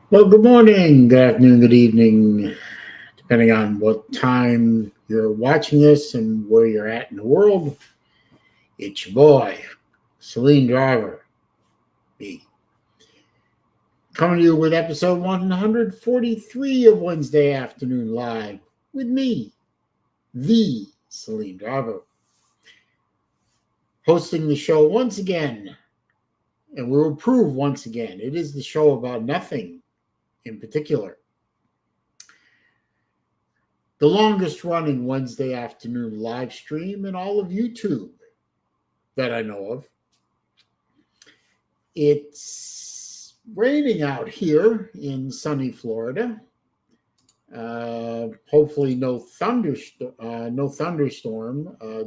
Well, good morning, good afternoon, good evening, depending on what time you're watching this and where you're at in the world. It's your boy, SaleenDriver, B, coming to you with episode 143 of Wednesday Afternoon Live with me, the SaleenDriver, hosting the show once again, and we will prove once again it is the show about nothing in particular. The longest running Wednesday afternoon live stream in all of YouTube that I know of. It's raining out here in sunny Florida. Hopefully, no thunderstorm.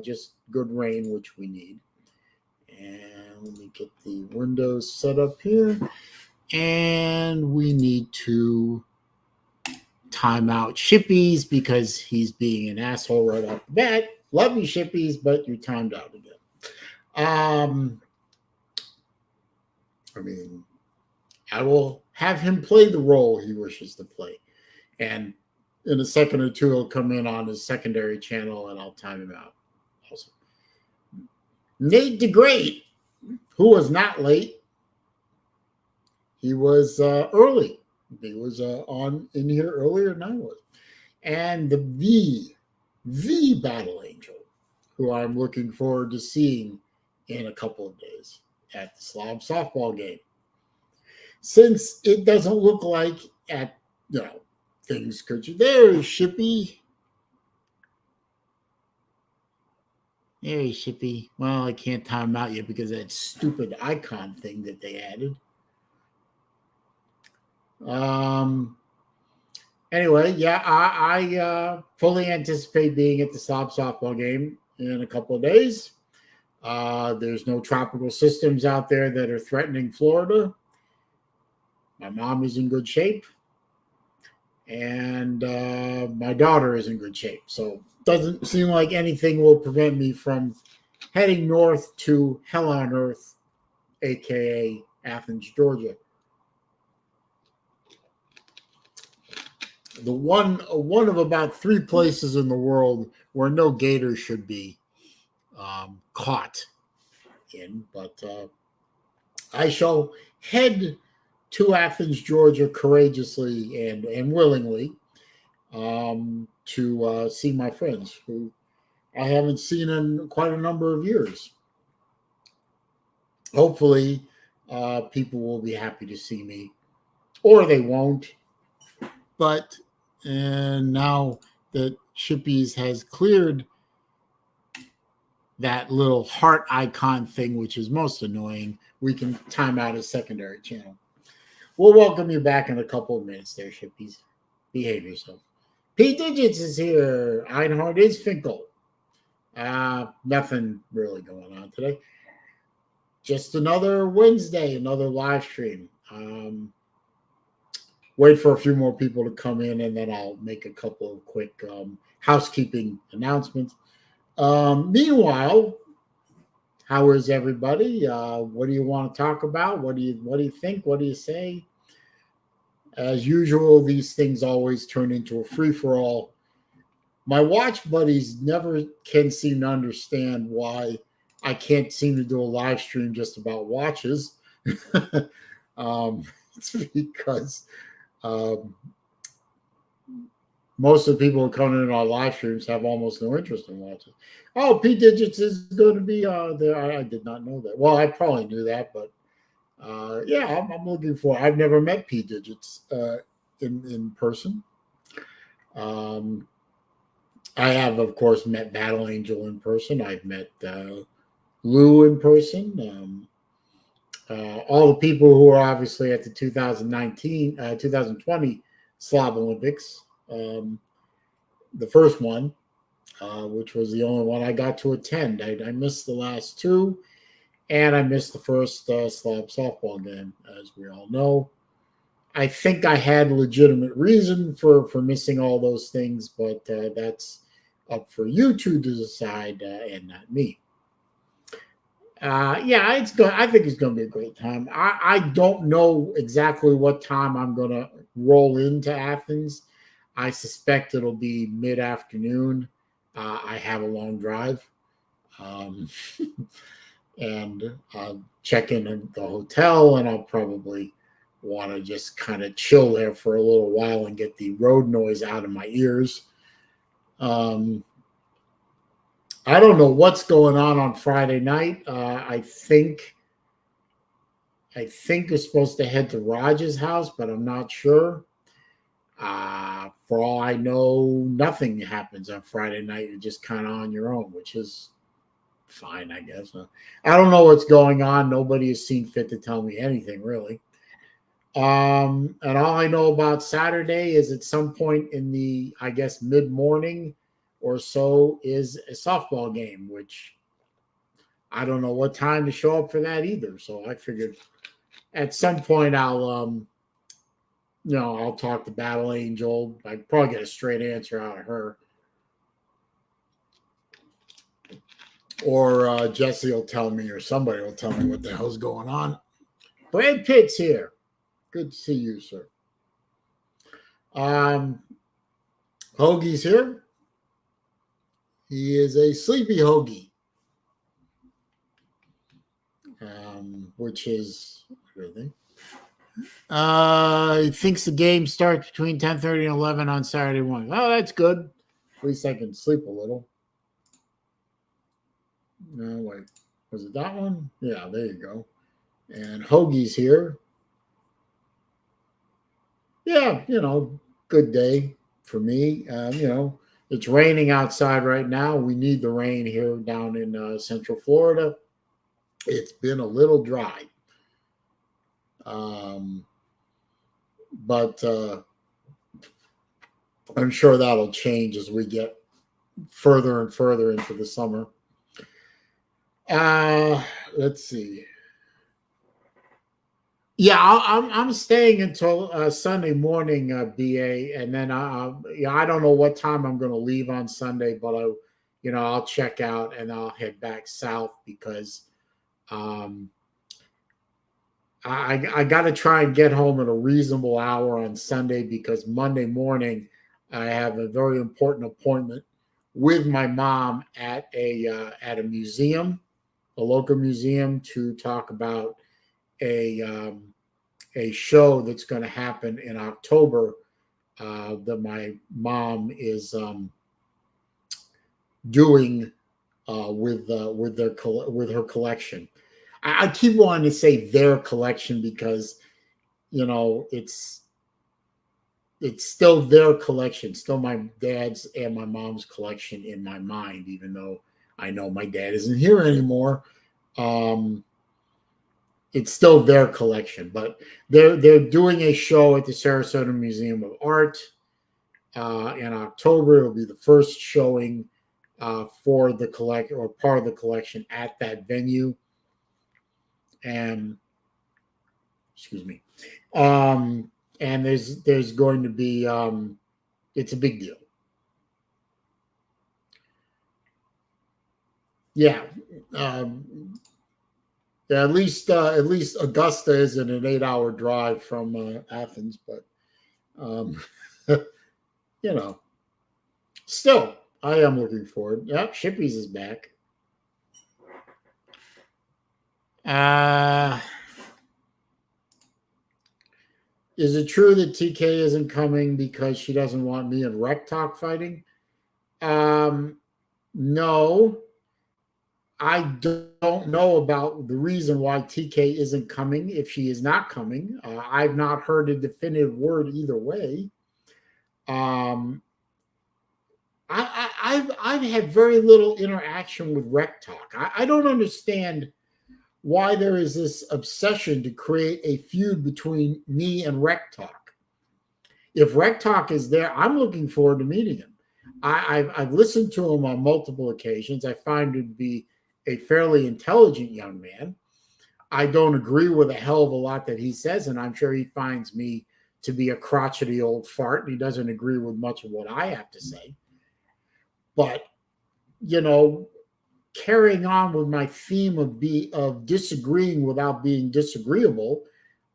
Just good rain, which we need. And let me get the windows set up here. And we need to time out Shippies because he's being an asshole right off the bat. Love you, Shippies, but you're timed out again. I will have him play the role he wishes to play. And in a second or two, he'll come in on his secondary channel and I'll time him out. Also, Nate the Great, who was not late. He was early. He was on in here earlier than I was. And the Battle Angel, who I'm looking forward to seeing in a couple of days at the Slob softball game. Since it doesn't look like things could you there, Shippy. There, Shippy. Well, I can't time him out yet because of that stupid icon thing that they added. Anyway, yeah, I fully anticipate being at the Slob softball game in a couple of days. There's no tropical systems out there that are threatening Florida. My mom is in good shape. And my daughter is in good shape. So it doesn't seem like anything will prevent me from heading north to Hell on Earth, a.k.a. Athens, Georgia. The one of about 3 places in the world where no gator should be caught in. But I shall head to Athens, Georgia, courageously and willingly to see my friends who I haven't seen in quite a number of years. Hopefully, people will be happy to see me, or they won't. But now that Shippies has cleared that little heart icon thing, which is most annoying, we can time out his secondary channel. We'll welcome you back in a couple of minutes there, Shippies. Behave yourself. P Digits is here. Einhard is Finkel. Nothing really going on today. Just another Wednesday, another live stream. Wait for a few more people to come in, and then I'll make a couple of quick housekeeping announcements. Meanwhile, how is everybody? What do you want to talk about? What do you think? What do you say? As usual, these things always turn into a free-for-all. My watch buddies never can seem to understand why I can't seem to do a live stream just about watches. It's because most of the people who come in our live streams have almost no interest in watches. Oh, P Digits is going to be there. I did not know that. Well, I probably knew that, but yeah, I'm looking for. I've never met P Digits in person. I have, of course, met Battle Angel in person. I've met Lou in person. All the people who are obviously at the 2020 Slob Olympics. The first one, which was the only one I got to attend. I missed the last 2, and I missed the first Slob softball game, as we all know. I think I had legitimate reason for missing all those things, but that's up for you two to decide and not me. Yeah, it's good. I think it's going to be a great time. I don't know exactly what time I'm going to roll into Athens. I suspect it'll be mid-afternoon. I have a long drive. Um, and I'll check in at the hotel, and I'll probably want to just kind of chill there for a little while and get the road noise out of my ears. I don't know what's going on Friday night. I think we're supposed to head to Raj's house, but I'm not sure. For all I know, nothing happens on Friday night. You're just kind of on your own, which is fine, I guess. I don't know what's going on. Nobody has seen fit to tell me anything, really. And all I know about Saturday is at some point in the, I guess, mid-morning or so is a softball game, which I don't know what time to show up for that either. So I figured at some point I'll talk to Battle Angel. I'd probably get a straight answer out of her. Or Jesse will tell me, or somebody will tell me what the hell's going on. Brad Pitt's here. Good to see you, sir. Hoagie's here. He is a sleepy Hoagie, which is really. He thinks the game starts between 10:30 and 11 on Saturday morning. Oh, that's good. At least I can sleep a little. No, wait. Was it that one? Yeah, there you go. And Hoagie's here. Yeah, good day for me. It's raining outside right now. We need the rain here down in Central Florida. It's been a little dry. But I'm sure that'll change as we get further and further into the summer. Let's see. Yeah, I'm staying until Sunday morning, BA, and then I don't know what time I'm going to leave on Sunday, but I'll check out and I'll head back south because I got to try and get home at a reasonable hour on Sunday because Monday morning I have a very important appointment with my mom at a museum, a local museum, to talk about a show that's going to happen in October that my mom is doing with her collection. I keep wanting to say their collection because it's still their collection, still my dad's and my mom's collection in my mind, even though I know my dad isn't here anymore. It's still their collection, but they're doing a show at the Sarasota Museum of Art in October. It'll be the first showing for the collect or part of the collection at that venue. And excuse me. And there's going to be it's a big deal. Yeah. Yeah, at least Augusta isn't an 8-hour drive from Athens, but still, I am looking forward. Yep, Shippies is back. Is it true that TK isn't coming because she doesn't want me and Rec Talk fighting? No. I don't know about the reason why TK isn't coming. If she is not coming, I've not heard a definitive word either way. I've had very little interaction with Rec Talk. I don't understand why there is this obsession to create a feud between me and Rec Talk. If Rec Talk is there, I'm looking forward to meeting him. I've listened to him on multiple occasions. I find him to be a fairly intelligent young man. I don't agree with a hell of a lot that he says, and I'm sure he finds me to be a crotchety old fart, and he doesn't agree with much of what I have to say. But, carrying on with my theme of disagreeing without being disagreeable,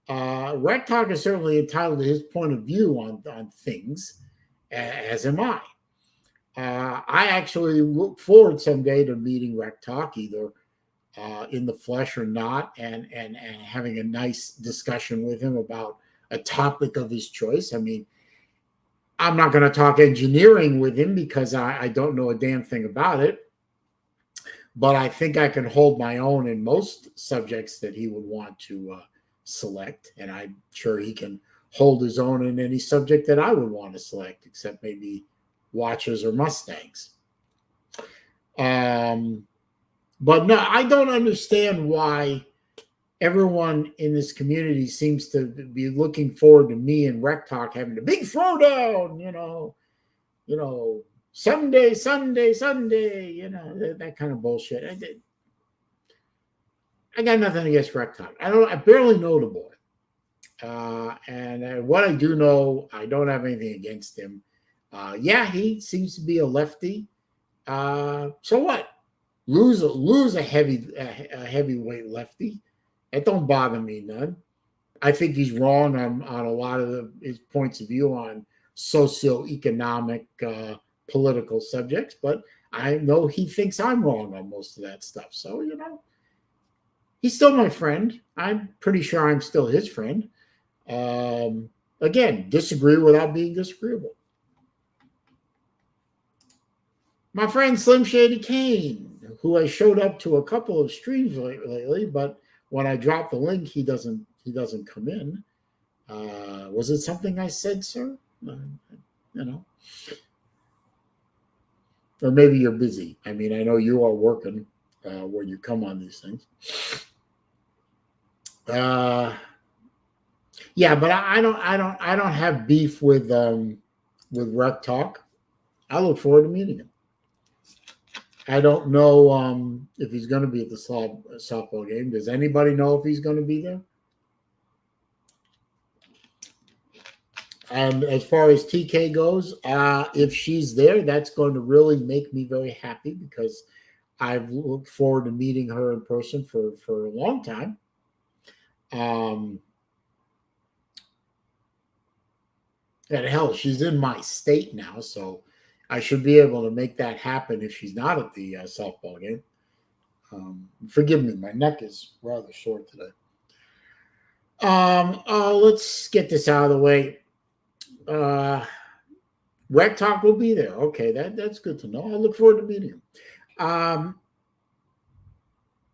Rec Talk is certainly entitled to his point of view on things, as am I. I actually look forward someday to meeting Rec Talk, either in the flesh or not, and having a nice discussion with him about a topic of his choice. I mean, I'm not going to talk engineering with him because I don't know a damn thing about it, but I think I can hold my own in most subjects that he would want to select, and I'm sure he can hold his own in any subject that I would want to select, except maybe watches or Mustangs. But no, I don't understand why everyone in this community seems to be looking forward to me and Rec Talk having a big throwdown, you know, Sunday, that kind of bullshit. I got nothing against Rec Talk. I barely know the boy. And what I do know, I don't have anything against him. Yeah, he seems to be a lefty. So what? Lose a heavyweight lefty. It don't bother me none. I think he's wrong on a lot of his points of view on socioeconomic, political subjects, but I know he thinks I'm wrong on most of that stuff. So, he's still my friend. I'm pretty sure I'm still his friend. Again, disagree without being disagreeable. My friend Slim Shady Kane, who I showed up to a couple of streams lately, but when I drop the link, he doesn't come in. Was it something I said, sir? Or maybe you're busy. I mean, I know you are working when you come on these things. Yeah, but I don't have beef with Rec Talk. I look forward to meeting him. I don't know if he's going to be at the softball game. Does anybody know if he's going to be there? And as far as TK goes, if she's there, that's going to really make me very happy because I've looked forward to meeting her in person for a long time. And hell, she's in my state now, so I should be able to make that happen if she's not at the softball game. Forgive me, my neck is rather sore today. Let's get this out of the way. Rec Talk will be there. Okay, that's good to know. I look forward to meeting him.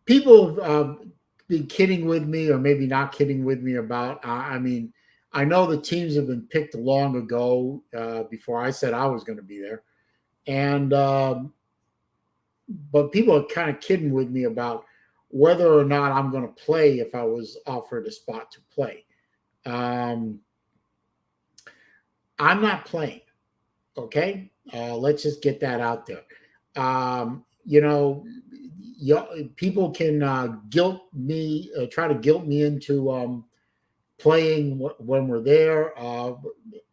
People have been kidding with me, or maybe not kidding with me about. I mean, I know the teams have been picked long ago before I said I was going to be there, and but people are kind of kidding with me about whether or not I'm going to play if I was offered a spot to play. I'm not playing. Okay, let's just get that out there. People can guilt me, try to guilt me into playing when we're there.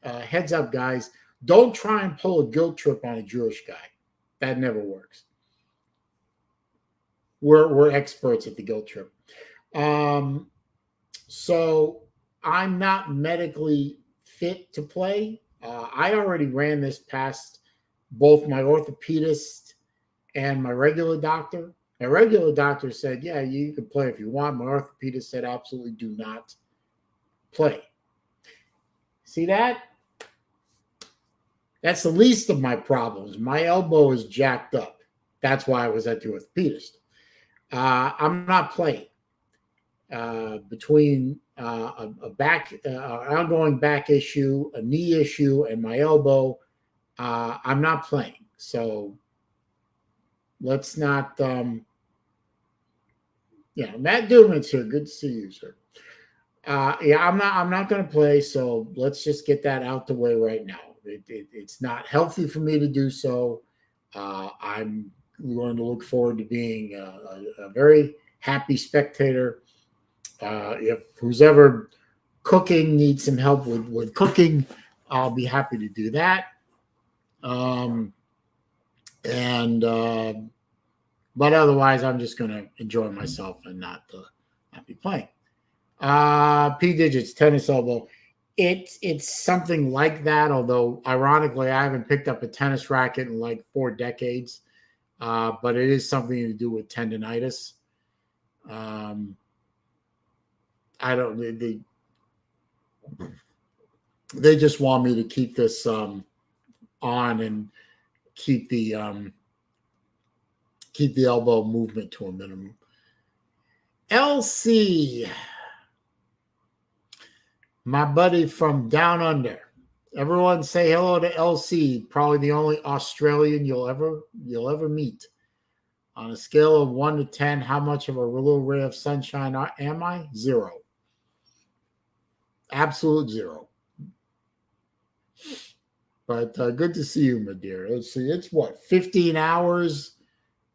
Heads up, guys, don't try and pull a guilt trip on a Jewish guy. That never works. We're experts at the guilt trip. So I'm not medically fit to play. I already ran this past both my orthopedist and my regular doctor. My regular doctor said, yeah, you can play if you want. My orthopedist said, absolutely do not play. See that? That's the least of my problems. My elbow is jacked up. That's why I was at the orthopedist. I'm not playing. Between ongoing back issue, a knee issue, and my elbow, I'm not playing. So let's not. Matt Duman's here. Good to see you, sir. I'm not going to play. So let's just get that out the way right now. It's not healthy for me to do so. I'm going to look forward to being a very happy spectator. If who's ever cooking needs some help with cooking, I'll be happy to do that. But otherwise, I'm just going to enjoy myself and not be playing. P digits, tennis elbow. It's something like that, although ironically, I haven't picked up a tennis racket in like 4 decades. But it is something to do with tendonitis. I don't. They just want me to keep this on and keep the elbow movement to a minimum. LC, my buddy from down under. Everyone say hello to LC, probably the only Australian you'll ever meet. On a scale of 1 to 10, how much of a little ray of sunshine am I? 0. Absolute 0. But good to see you, my dear. Let's see. It's what, 15 hours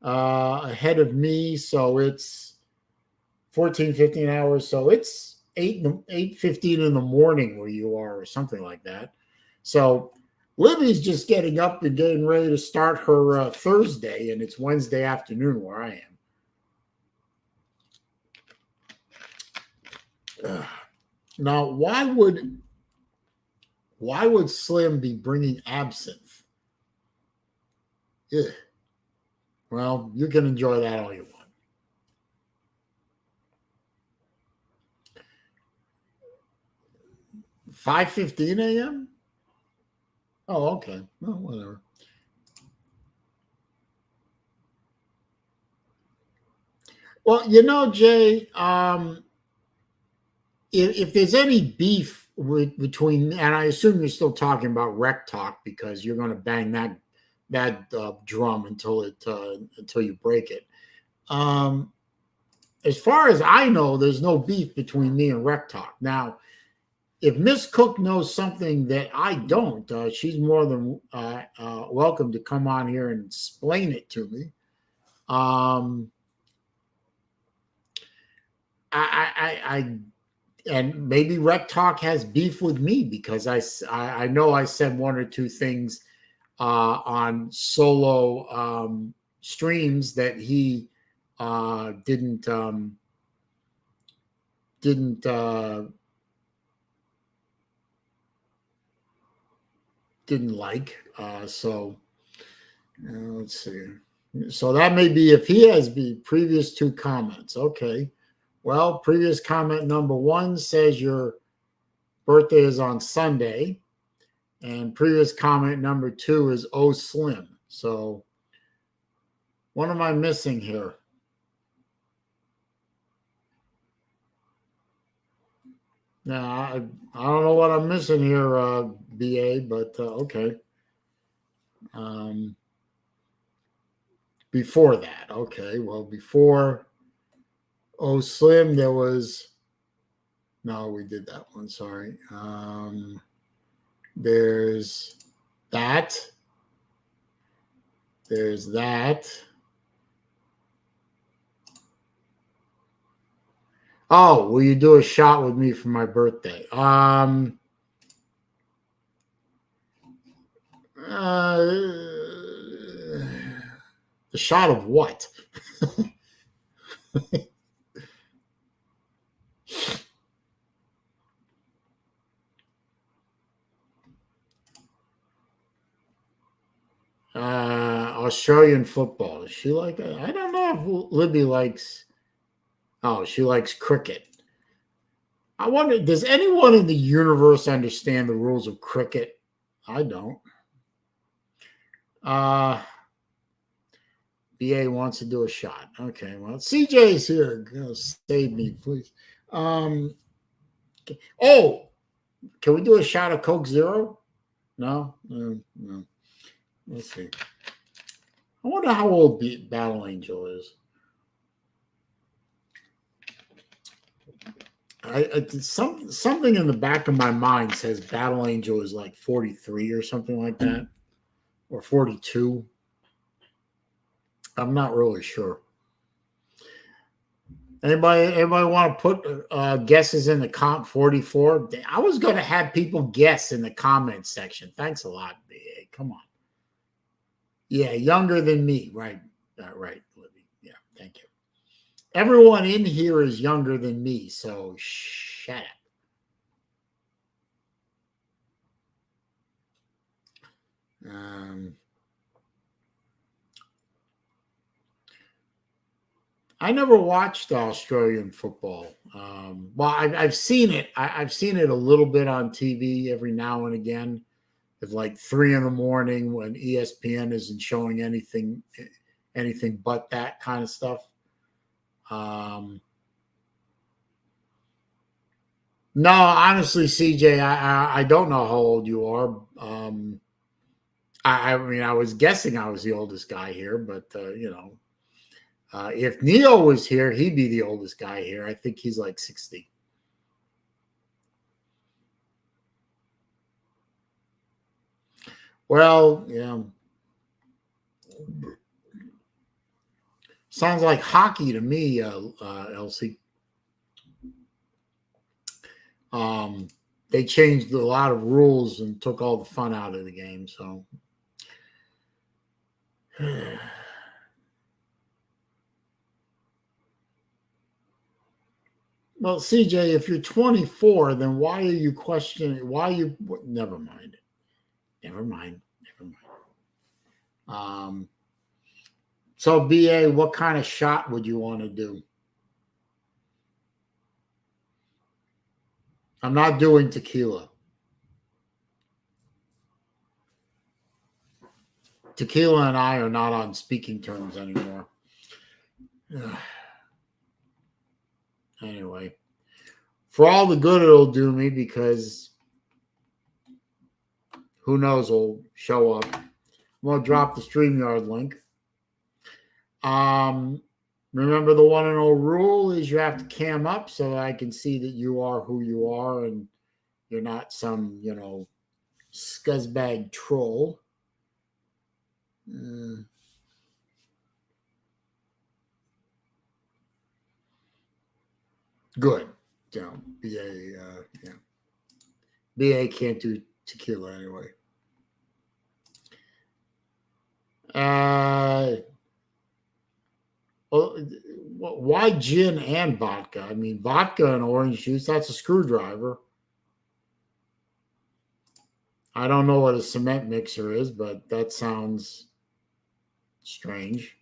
ahead of me. So it's 14, 15 hours. So it's 8:15 in the morning where you are or something like that. So Libby's just getting up and getting ready to start her Thursday, and it's Wednesday afternoon where I am. Now, why would Slim be bringing absinthe? Ugh. Well, you can enjoy that all you want. $5:15 a.m.? Oh, okay. Well, whatever. Well, Jay, if there's any beef between, and I assume you're still talking about Rec Talk because you're going to bang that drum until you break it. As far as I know, there's no beef between me and Rec Talk. Now, if Miss Cook knows something that I don't, she's more than welcome to come on here and explain it to me. And maybe Rec Talk has beef with me because I know I said 1 or 2 things on solo streams that he didn't like. So let's see. So that may be if he has the previous 2 comments. Okay. Well, previous comment number 1 says your birthday is on Sunday. And previous comment number 2 is Oh Slim. So what am I missing here? Now, I don't know what I'm missing here, BA, but okay. Before that, okay. Well, before Oh Slim, there was... No, we did that one, sorry. There's that. There's that. Oh, will you do a shot with me for my birthday? A shot of what? Australian football. Does she like it? I don't know if Libby likes... Oh, she likes cricket. I wonder, does anyone in the universe understand the rules of cricket? I don't. BA wants to do a shot. Okay, well, CJ's here. Save me, please. Oh, can we do a shot of Coke Zero? No? No. Let's see. I wonder how old Battle Angel is. Something in the back of my mind says Battle Angel is like 43 or something like that, or 42. I'm not really sure. Anybody want to put guesses in the comp? 44? I was going to have people guess in the comments section. Thanks a lot, BA. Come on. Yeah, younger than me. Right, Libby. Thank you. Everyone in here is younger than me, so shut up. I never watched Australian football. Well, I've seen it. I've seen it a little bit on TV every now and again. It's like 3 in the morning when ESPN isn't showing anything but that kind of stuff. No, honestly, CJ, I don't know how old you are. I mean, I was guessing I was the oldest guy here, but if Neo was here, he'd be the oldest guy here. I think he's like 60. Well, yeah. Sounds like hockey to me, Elsie. They changed a lot of rules and took all the fun out of the game. So, well, CJ, if you're 24, then why are you questioning? Why you? Never mind. So, BA, what kind of shot would you want to do? I'm not doing tequila. Tequila and I are not on speaking terms anymore. Anyway, for all the good it'll do me, because who knows, will show up. I'm going to drop the StreamYard link. Remember, the 1-0 rule is you have to cam up so I can see that you are who you are and you're not some, scuzzbag troll. Good. BA can't do tequila anyway. Well, why gin and vodka? I mean, vodka and orange juice, that's a screwdriver. I don't know what a cement mixer is, but that sounds strange.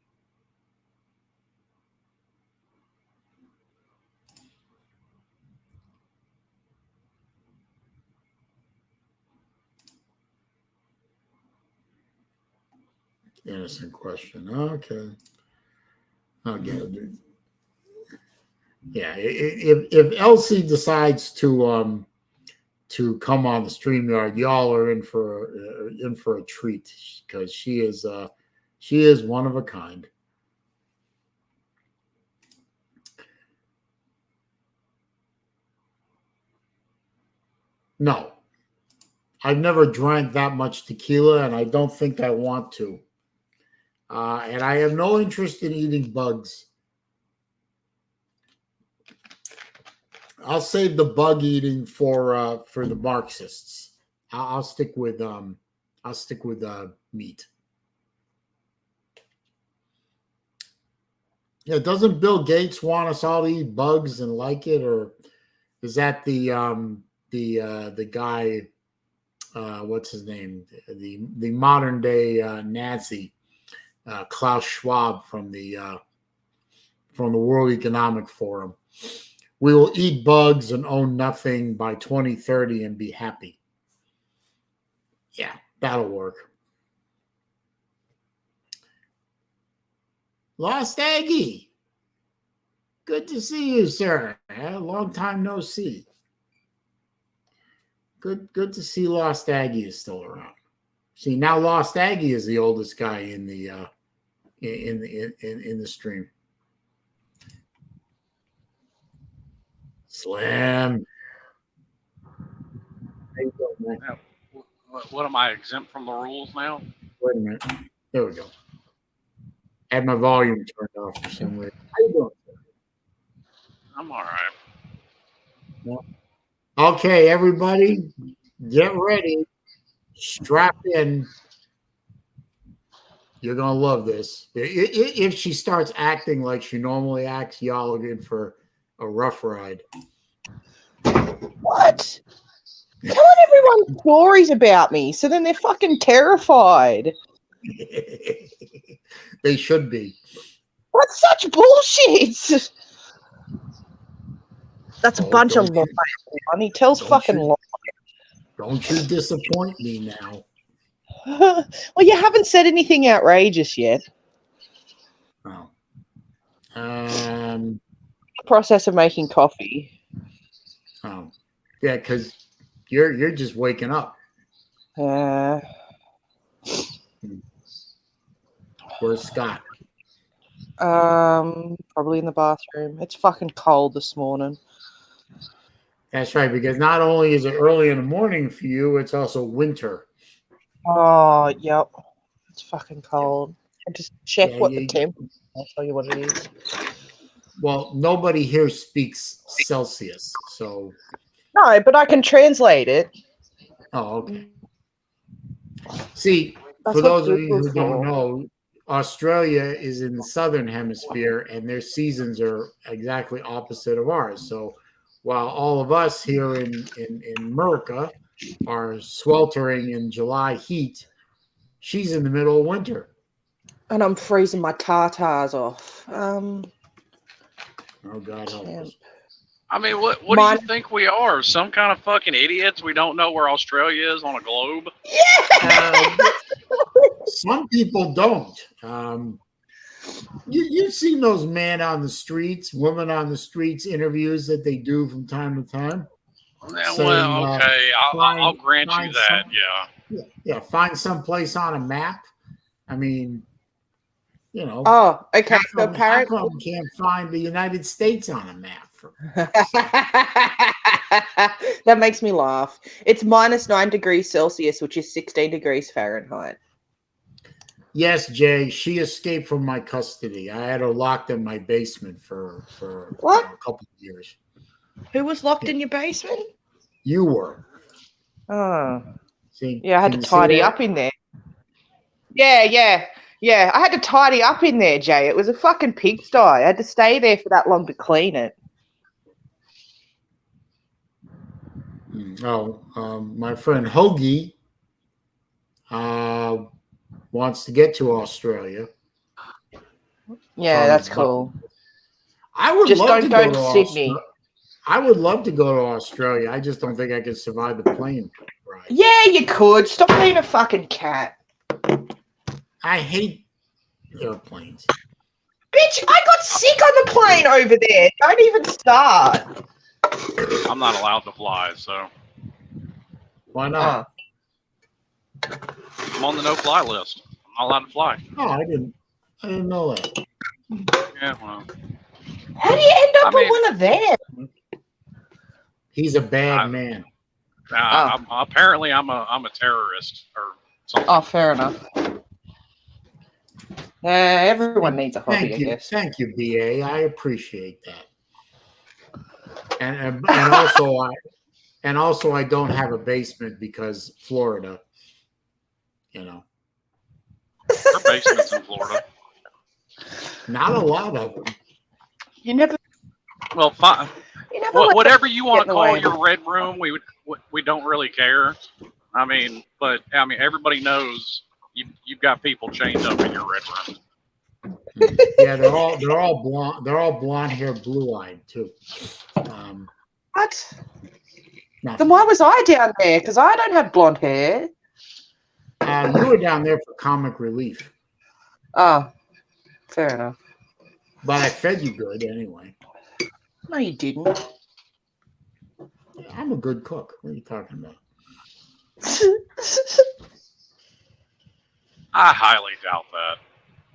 Innocent question. Okay. I'll get it. Yeah. If Elsie decides to come on the StreamYard, y'all are in for a treat, because she is one of a kind. No, I've never drank that much tequila, and I don't think I want to. And I have no interest in eating bugs. I'll save the bug eating for the Marxists. I'll stick with meat. Yeah, doesn't Bill Gates want us all to eat bugs and like it, or is that the guy? What's his name? The modern day Nazi, Klaus Schwab from the World Economic Forum. We will eat bugs and own nothing by 2030 and be happy. Yeah, that'll work. Lost Aggie. Good to see you, sir. Long time no see. Good to see Lost Aggie is still around. See, now Lost Aggie is the oldest guy in the stream. Slim. Now, what am I, exempt from the rules now? Wait a minute. There we go. I had my volume turned off for some reason. How you doing? I'm all right. Well, okay, everybody, get ready. Strap in. You're gonna love this. If she starts acting like she normally acts, y'all are in for a rough ride. What? Telling everyone stories about me, so then they're fucking terrified. They should be. That's such bullshit. That's a bunch of lies. And he tells fucking lies. Don't you disappoint me now. Well, you haven't said anything outrageous yet. Oh. Process of making coffee. Oh. Yeah, because you're just waking up. Where's Scott? Probably in the bathroom. It's fucking cold this morning. That's right, because not only is it early in the morning for you, it's also winter. Oh, yep. It's fucking cold. I just check what the temp. I'll tell you what it is. Well, nobody here speaks Celsius, so. No, but I can translate it. Oh, okay. See, for those of you who don't know, Australia is in the southern hemisphere, and their seasons are exactly opposite of ours. So, while all of us here in America are sweltering in July heat, she's in the middle of winter. And I'm freezing my tartars off. Oh, God help us. I mean, what do you think we are? Some kind of fucking idiots? We don't know where Australia is on a globe? Yeah! Some people don't. You've seen those men on the streets, women on the streets interviews that they do from time to time? Well, okay. I'll grant you that, Yeah, find some place on a map. I mean, you know. Oh, okay. So apparently, you can't find the United States on a map. That makes me laugh. It's -9 degrees Celsius, which is 16 degrees Fahrenheit. Yes, Jay, she escaped from my custody. I had her locked in my basement for a couple of years. Who was locked in your basement? You were. Oh. See, yeah, I had to tidy up in there. Yeah. I had to tidy up in there, Jay. It was a fucking pigsty. I had to stay there for that long to clean it. My friend Hoagie wants to get to Australia. Yeah, that's cool. I would just love to don't go to Sydney. I would love to go to Australia. I just don't think I could survive the plane ride. Yeah, you could. Stop being a fucking cat. I hate airplanes. Bitch, I got sick on the plane over there. Don't even start. I'm not allowed to fly, so. Why not? I'm on the no-fly list. I'm not allowed to fly. Oh, I didn't know that. Yeah, well. How do you end up on one of them? He's a bad man. Apparently, I'm a terrorist or something. Oh, fair enough. Everyone needs a hobby, I guess. Thank you, BA. I appreciate that. And also I don't have a basement because Florida. You know. Her basement's in Florida. Not a lot of them. You never. Well, fine. Whatever you want to call your red room, we don't really care. I mean, everybody knows you've got people chained up in your red room. Yeah, they're all blonde. They're all blonde hair, blue eyed too. What? Then why was I down there? Because I don't have blonde hair. You were down there for comic relief. Oh, fair enough. But I fed you good anyway. No, you didn't. I'm a good cook. What are you talking about? I highly doubt that.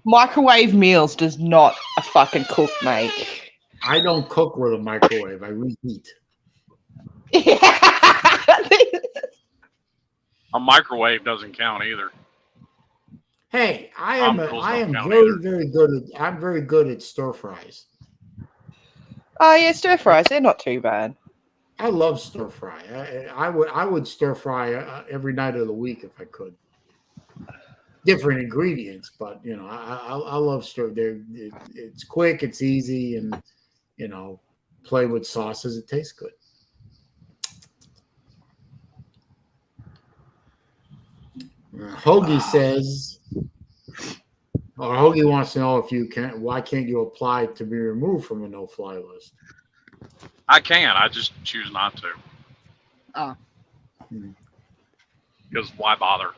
Microwave meals does not a fucking cook make. I don't cook with a microwave. I reheat. A microwave doesn't count either. Hey, I'm very good at stir fries. Oh yeah, stir fries. They're not too bad. I love stir fry. I would stir fry every night of the week if I could. different ingredients, but you know, I love stir. It's quick, it's easy, and you know, play with sauces. It tastes good. Hoagie says, or Hoagie wants to know if you can. Why can't you apply to be removed from a no-fly list? I can. I just choose not to. Oh. Because why bother?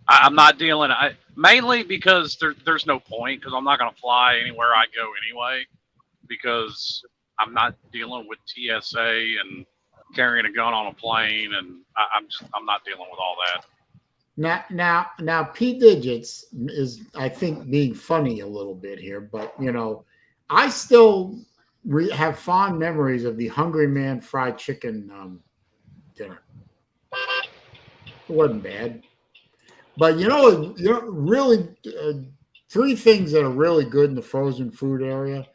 I'm not dealing. Mainly because there's no point. Because I'm not going to fly anywhere I go anyway. Because I'm not dealing with TSA and carrying a gun on a plane, and I'm not dealing with all that. Now, P Digits is, I think, being funny a little bit here, but you know, I still have fond memories of the Hungry Man fried chicken dinner. It wasn't bad, but you know, really, three things that are really good in the frozen food area: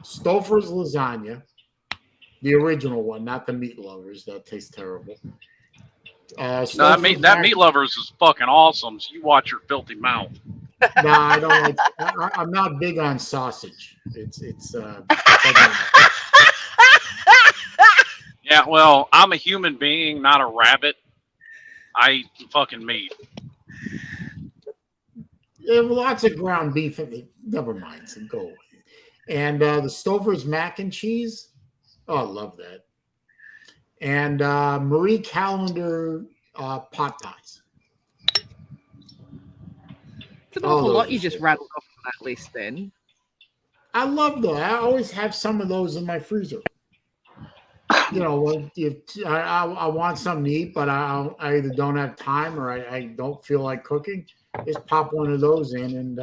Stouffer's lasagna, the original one, not the Meat Lovers. That tastes terrible. No, that Meat Lovers is fucking awesome. So you watch your filthy mouth. No, I don't like. I'm not big on sausage. It's. Yeah, well, I'm a human being, not a rabbit. I eat fucking meat. Yeah, lots of ground beef. Never mind. So go away. And the Stouffer's mac and cheese. Oh, I love that. And Marie Callender pot pies. It's an awful lot you just rattled off on that list then. I love those. I always have some of those in my freezer. You know, I want something to eat, but I either don't have time or I don't feel like cooking. Just pop one of those in and,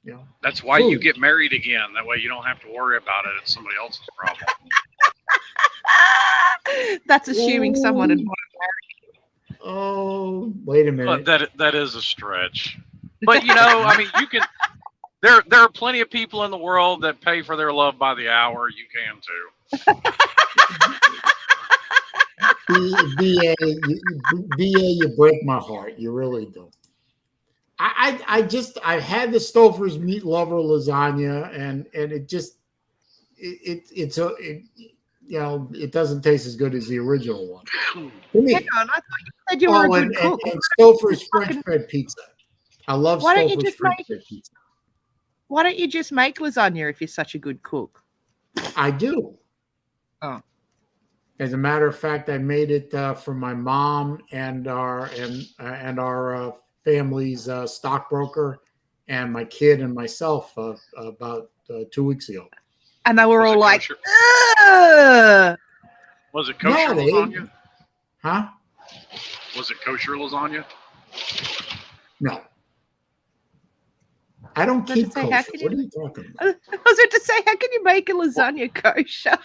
you know. That's why you get married again. That way you don't have to worry about it. It's somebody else's problem. That's assuming someone would want to marry you. Oh, wait a minute. But that is a stretch. But you know, I mean, you can. There are plenty of people in the world that pay for their love by the hour. You can too. BA, you break my heart. You really do. I had the Stouffer's Meat Lover lasagna, and it just you know, it doesn't taste as good as the original one. Hang on, I thought you said you were a good cook. And Stouffer's French bread pizza. I love Stouffer's French bread pizza. Why don't you just make lasagna if you're such a good cook? I do. Oh. As a matter of fact, I made it for my mom and our family's stockbroker, and my kid and myself about 2 weeks ago. And they were all like, was it kosher lasagna? Huh? Was it kosher lasagna? No. I don't keep kosher. What are you talking about? I was about to say, how can you make a lasagna kosher?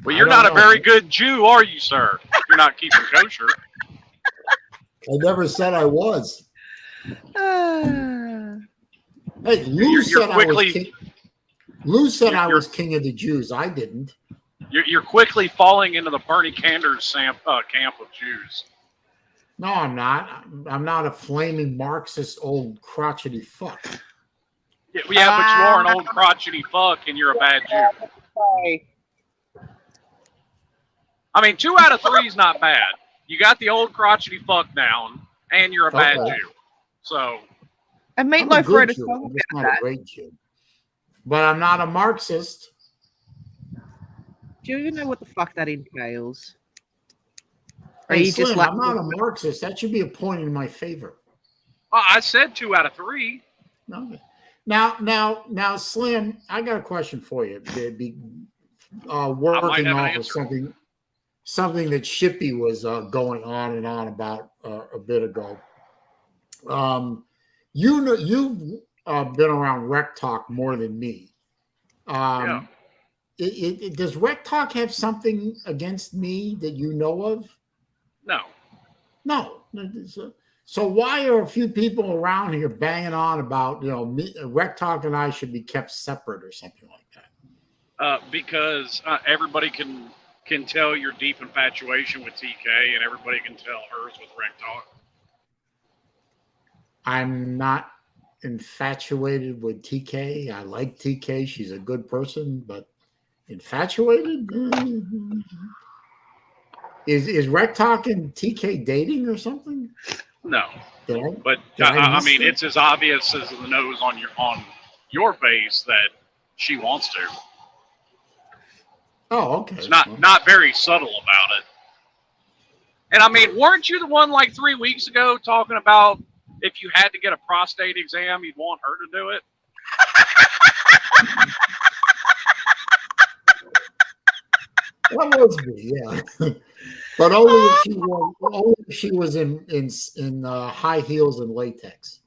Well, you're not a very good Jew, are you, sir? You're not keeping kosher. I never said I was. Hey, Lou said I was king of the Jews. I didn't. You're quickly falling into the Bernie Sanders camp of Jews. No, I'm not. I'm not a flaming Marxist old crotchety fuck. Yeah, but you are an old crotchety fuck, and you're a bad Jew. I mean, 2 out of 3 is not bad. You got the old crotchety fuck down, and you're a bad Jew. So, and Meatloaf wrote a song about that. Not a great Jew, but I'm not a Marxist. Do you even know what the fuck that entails? Hey, Slim, I'm not a Marxist. That should be a point in my favor. I said 2 out of 3. Okay. Now, Slim, I got a question for you. Working off of something that Shippy was going on and on about a bit ago. You know, you've been around Rec Talk more than me. Yeah. Does Rec Talk have something against me that you know of? No. So why are a few people around here banging on about, you know, Rec Talk and I should be kept separate or something like that? Because everybody can tell your deep infatuation with TK, and everybody can tell hers with Rec Talk. I'm not infatuated with TK. I like TK. She's a good person, but infatuated? Is Rec Talk and TK dating or something? No. But I mean, it's as obvious as the nose on your face that she wants to. Oh, okay. It's not very subtle about it. And I mean, weren't you the one like 3 weeks ago talking about if you had to get a prostate exam, you'd want her to do it? That was me, yeah. But only if she was in high heels and latex.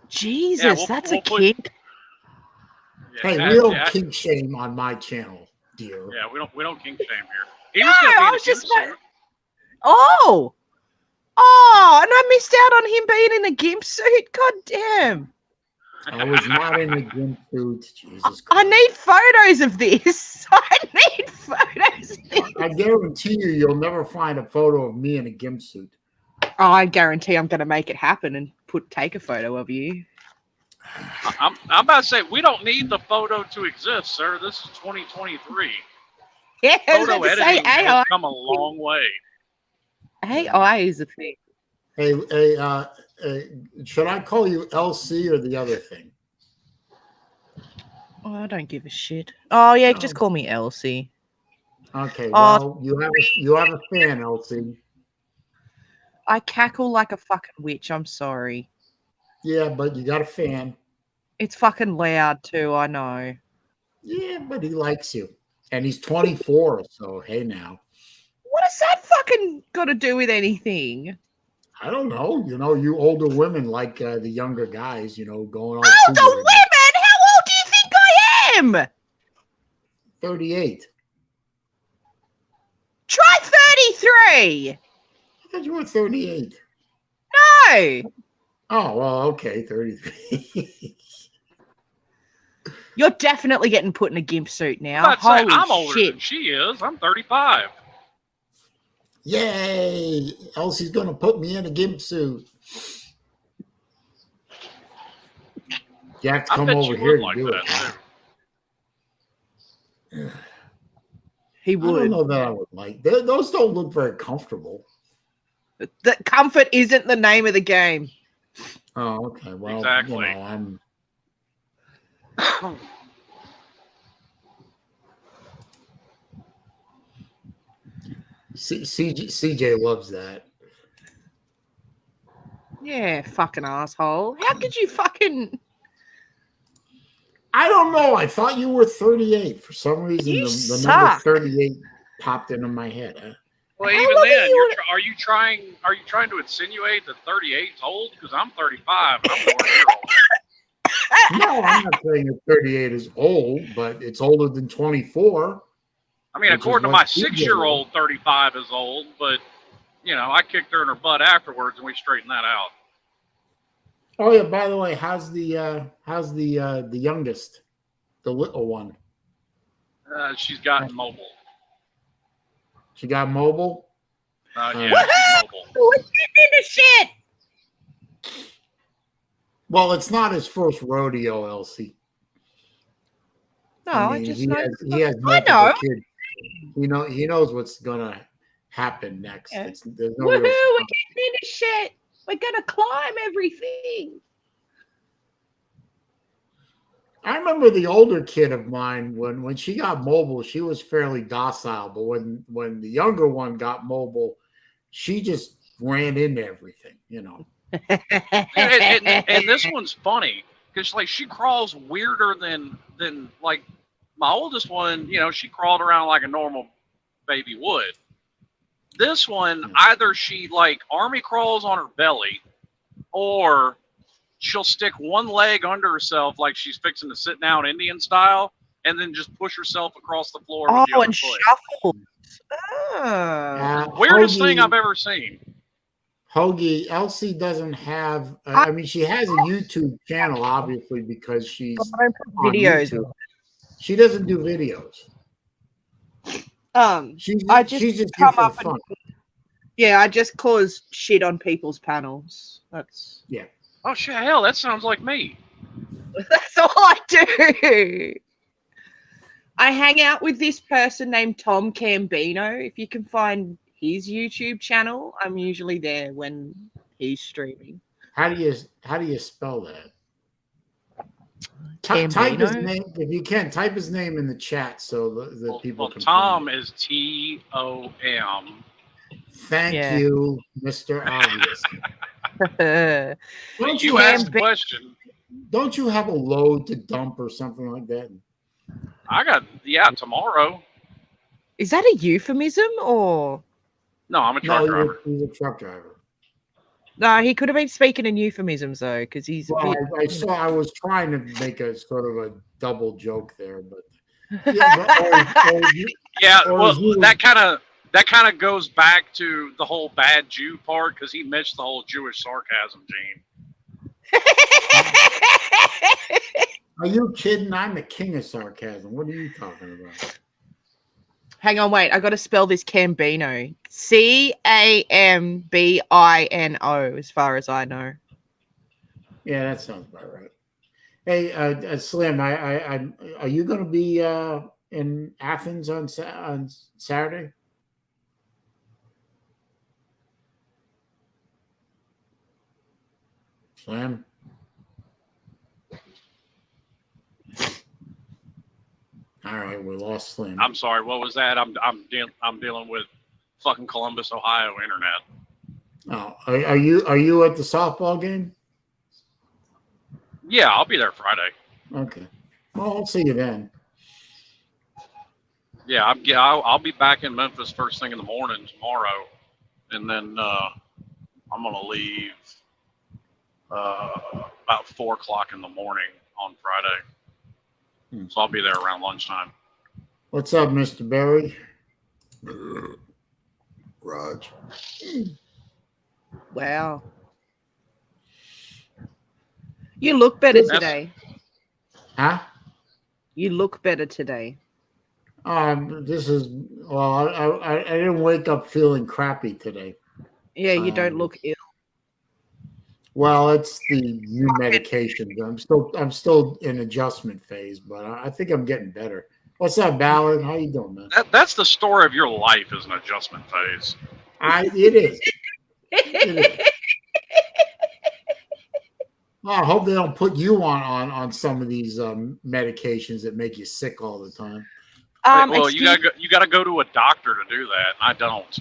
Jesus, that's a kink. Hey, we don't kink shame on my channel, dear. Yeah, we don't kink shame here. No, I was just like, oh, and I missed out on him being in a gimp suit. God damn. I was not in a gimp suit. Jesus Christ. I need photos of this. I need photos of this. I guarantee you'll never find a photo of me in a gimp suit. Oh, I guarantee I'm going to make it happen and take a photo of you. I'm about to say, we don't need the photo to exist, sir. This is 2023. Yeah, photo editing has come a long way. AI is a thing. Hey, should I call you LC or the other thing? Oh, I don't give a shit. Oh yeah, just call me Elsie. Okay, well, you have a fan, Elsie. I cackle like a fucking witch. I'm sorry. Yeah, but you got a fan. It's fucking loud too. I know. Yeah, but he likes you, and he's 24. So hey, now. What does that fucking got to do with anything? I don't know. You know, you older women like the younger guys. You know, going on. Older women? How old do you think I am? 38. Try 33. I thought you were 38. No. Oh, well, okay, 33. You're definitely getting put in a gimp suit now. Holy shit. I'm older than she is. I'm 35. Yay! Elsie's going to put me in a gimp suit. You have to come over here to do it. He would. I don't know that I would like. Those don't look very comfortable. The comfort isn't the name of the game. Oh, okay. Well, exactly. You know, I'm. CJ loves that. Yeah, fucking asshole. How could you fucking... I don't know. I thought you were 38. For some reason, the number 38 popped into my head. Huh? Well, even then, are you trying to insinuate that 38 is old? Because I'm 35 and I'm 4 years old. No, I'm not saying that 38 is old, but it's older than 24. I mean, according to my 6-year-old, 35 is old, but you know, I kicked her in her butt afterwards, and we straightened that out. Oh yeah. By the way, how's the youngest, the little one? She's gotten mobile. She got mobile. Yeah, she's mobile. What's into shit? Well, it's not his first rodeo, Elsie. No, I mean, just know. he has multiple kids. He knows what's gonna happen next. Yeah. There's no Woohoo! real We're getting into shit. We're gonna climb everything. I remember the older kid of mine when she got mobile, she was fairly docile, but when the younger one got mobile, she just ran into everything, you know. and this one's funny because like she crawls weirder than like my oldest one. You know, she crawled around like a normal baby would. This one, either she like army crawls on her belly, or she'll stick one leg under herself like she's fixing to sit down Indian style, and then just push herself across the floor. With the other foot. Shuffle. Weirdest thing I've ever seen. Hoagie, Elsie doesn't have. I mean, she has a YouTube channel, obviously, because she's on YouTube. She doesn't do videos. She's just come up fun. Yeah, I just cause shit on people's panels. That's Oh shit, hell, that sounds like me. that's all I do. I hang out with this person named Tom Cambino. If you can find his YouTube channel, I'm usually there when he's streaming. How do you spell that? Cambino? Type his name if you can. Type his name in the chat so the people can. Tom is TOM. Thank you, Mr. Obvious. Don't you asked a question. Don't you have a load to dump or something like that? I got tomorrow. Is that a euphemism or? No, I'm a truck driver. He's a truck driver. No, he could have been speaking in euphemisms though, because he's. Well, I was trying to make a sort of a double joke there, but that kind of goes back to the whole bad Jew part because he missed the whole Jewish sarcasm, Gene. Are you kidding? I'm the king of sarcasm. What are you talking about? Hang on, wait. I got to spell this Cambino. Cambino, as far as I know. Yeah, that sounds about right. Hey, Slim, are you going to be in Athens on Saturday? Slim. All right, we lost Slim. I'm sorry. What was that? I'm dealing with fucking Columbus, Ohio internet. Oh, are you at the softball game? Yeah, I'll be there Friday. Okay. Well, I'll see you then. Yeah, I'll be back in Memphis first thing in the morning tomorrow, and then I'm gonna leave about 4:00 in the morning on Friday. So I'll be there around lunchtime. What's up, Mr. Barry? Raj. Wow. You look better today. Huh? You look better today. I didn't wake up feeling crappy today. Yeah, you don't look ill. Well, it's the new medication. I'm still in adjustment phase, but I think I'm getting better. What's up, Ballard? How you doing, man? That's the story of your life is an adjustment phase. It is. It is. Well, I hope they don't put you on some of these medications that make you sick all the time. Well, you gotta go to a doctor to do that. And I don't.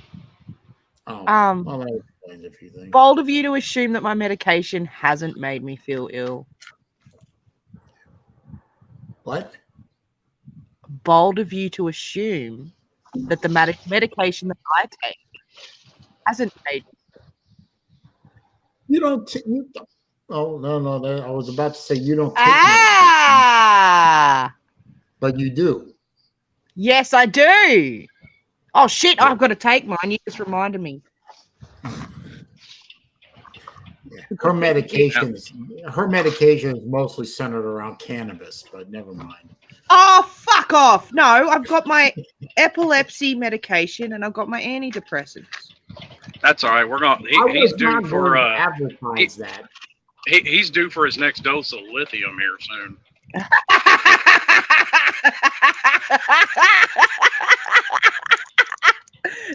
Oh, well, that explains a few things. Bold of you to assume that my medication hasn't made me feel ill. What? Bold of you to assume that the medication that I take hasn't made me. You don't. Oh no! I was about to say you don't. Take medication, but you do. Yes, I do. Oh shit! Yeah. I've got to take mine. You just reminded me. Yeah. Her medication is mostly centered around cannabis, but never mind. Oh, fuck off! No, I've got my epilepsy medication and I've got my antidepressants. That's all right. We're going. He's due for advertise that. He's due for his next dose of lithium here soon.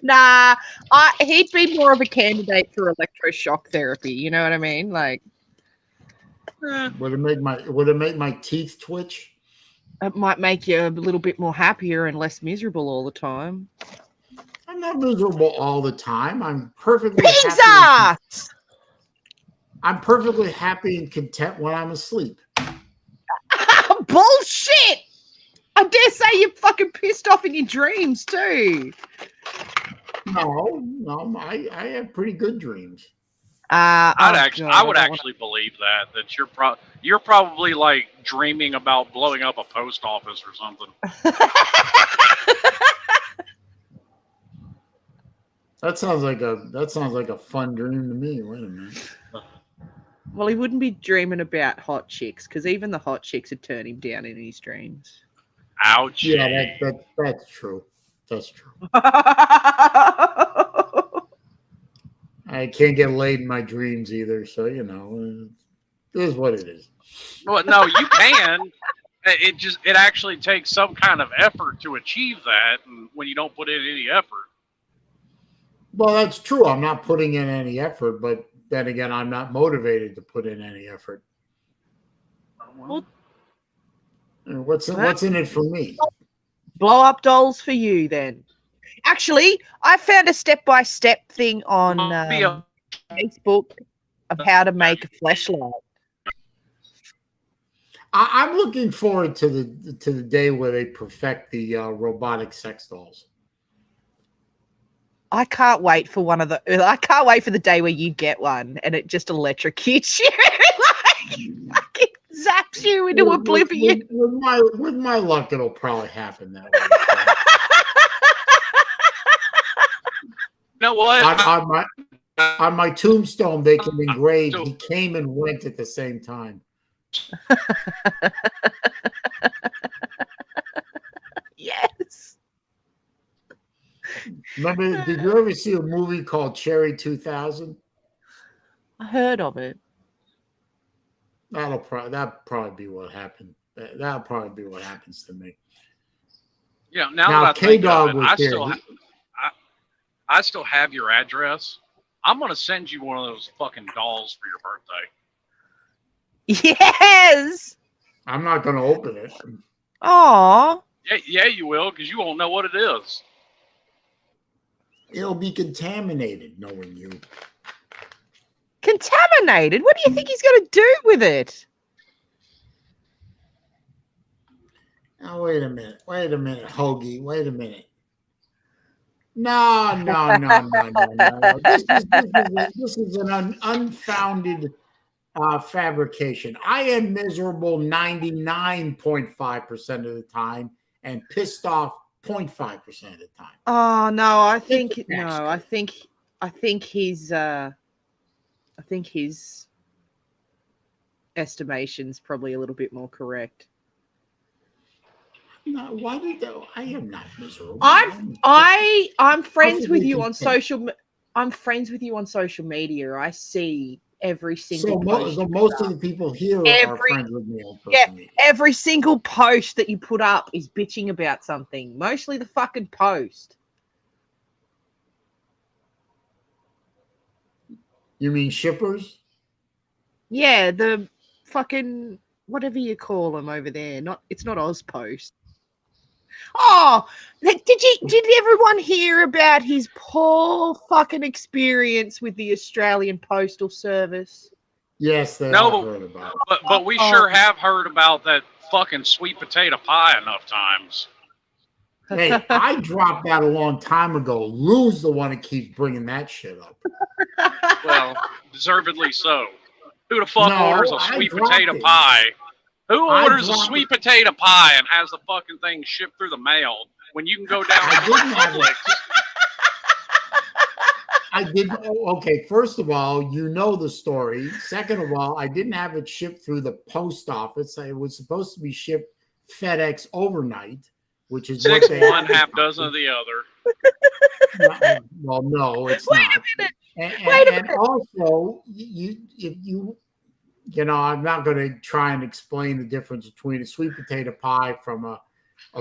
Nah, he'd be more of a candidate for electroshock therapy. You know what I mean? Like, would it make my teeth twitch? It might make you a little bit more happier and less miserable all the time. I'm not miserable all the time. I'm perfectly happy. I'm perfectly happy and content when I'm asleep. Bullshit! I dare say you're fucking pissed off in your dreams too. No, I have pretty good dreams. I would actually believe that you're probably like dreaming about blowing up a post office or something. That sounds like a fun dream to me. Wait a minute. Well, he wouldn't be dreaming about hot chicks because even the hot chicks would turn him down in his dreams. Ouch. Yeah, that's true. That's true. I can't get laid in my dreams either, so you know, it is what it is. Well, no, you can. It actually takes some kind of effort to achieve that, and when you don't put in any effort. Well, that's true. I'm not putting in any effort, but then again, I'm not motivated to put in any effort. Well, What's in it for me? Blow up dolls for you, then. Actually, I found a step-by-step thing on Facebook of how to make a fleshlight. I'm looking forward to the day where they perfect the robotic sex dolls. I can't wait for I can't wait for the day where you get one and it just electrocutes you, like fucking zaps you into oblivion. With my luck, it'll probably happen that way. You know what? On my tombstone, they can engrave "He came and went at the same time." Yes. Remember? Did you ever see a movie called Cherry 2000? I heard of it. That'll probably be what happened. That'll probably be what happens to me. Yeah. Now that I think of it, I still have your address. I'm gonna send you one of those fucking dolls for your birthday. Yes. I'm not gonna open it. Aw. Yeah, you will, because you won't know what it is. It'll be contaminated, knowing you. Contaminated? What do you think he's going to do with it? Now, wait a minute, Hoagie. Wait a minute. No. This is an unfounded fabrication. I am miserable 99.5% of the time and pissed off 0.5% of the time. Oh no, I think his estimation's probably a little bit more correct. No, why did I am not miserable. I'm friends with you on social. I'm friends with you on social media. I see every single post. So most of the people here are friends with me on social media. Every single post that you put up is bitching about something. Mostly the fucking post. You mean shippers? Yeah, the fucking whatever you call them over there. It's not Ozpost. Oh, did everyone hear about his poor fucking experience with the Australian Postal Service? Yes, they have heard about it. But we sure have heard about that fucking sweet potato pie enough times. Hey, I dropped that a long time ago. Lou's the one that keeps bringing that shit up. Well, deservedly so. Who the fuck orders a sweet potato pie? Who orders a sweet potato pie and has the fucking thing shipped through the mail when you can go down to Publix? I didn't. Okay, first of all, you know the story. Second of all, I didn't have it shipped through the post office. It was supposed to be shipped FedEx overnight, which is six one, half dozen of the other. Well, no, it's Wait not. A minute. And also, you know, I'm not going to try and explain the difference between a sweet potato pie from a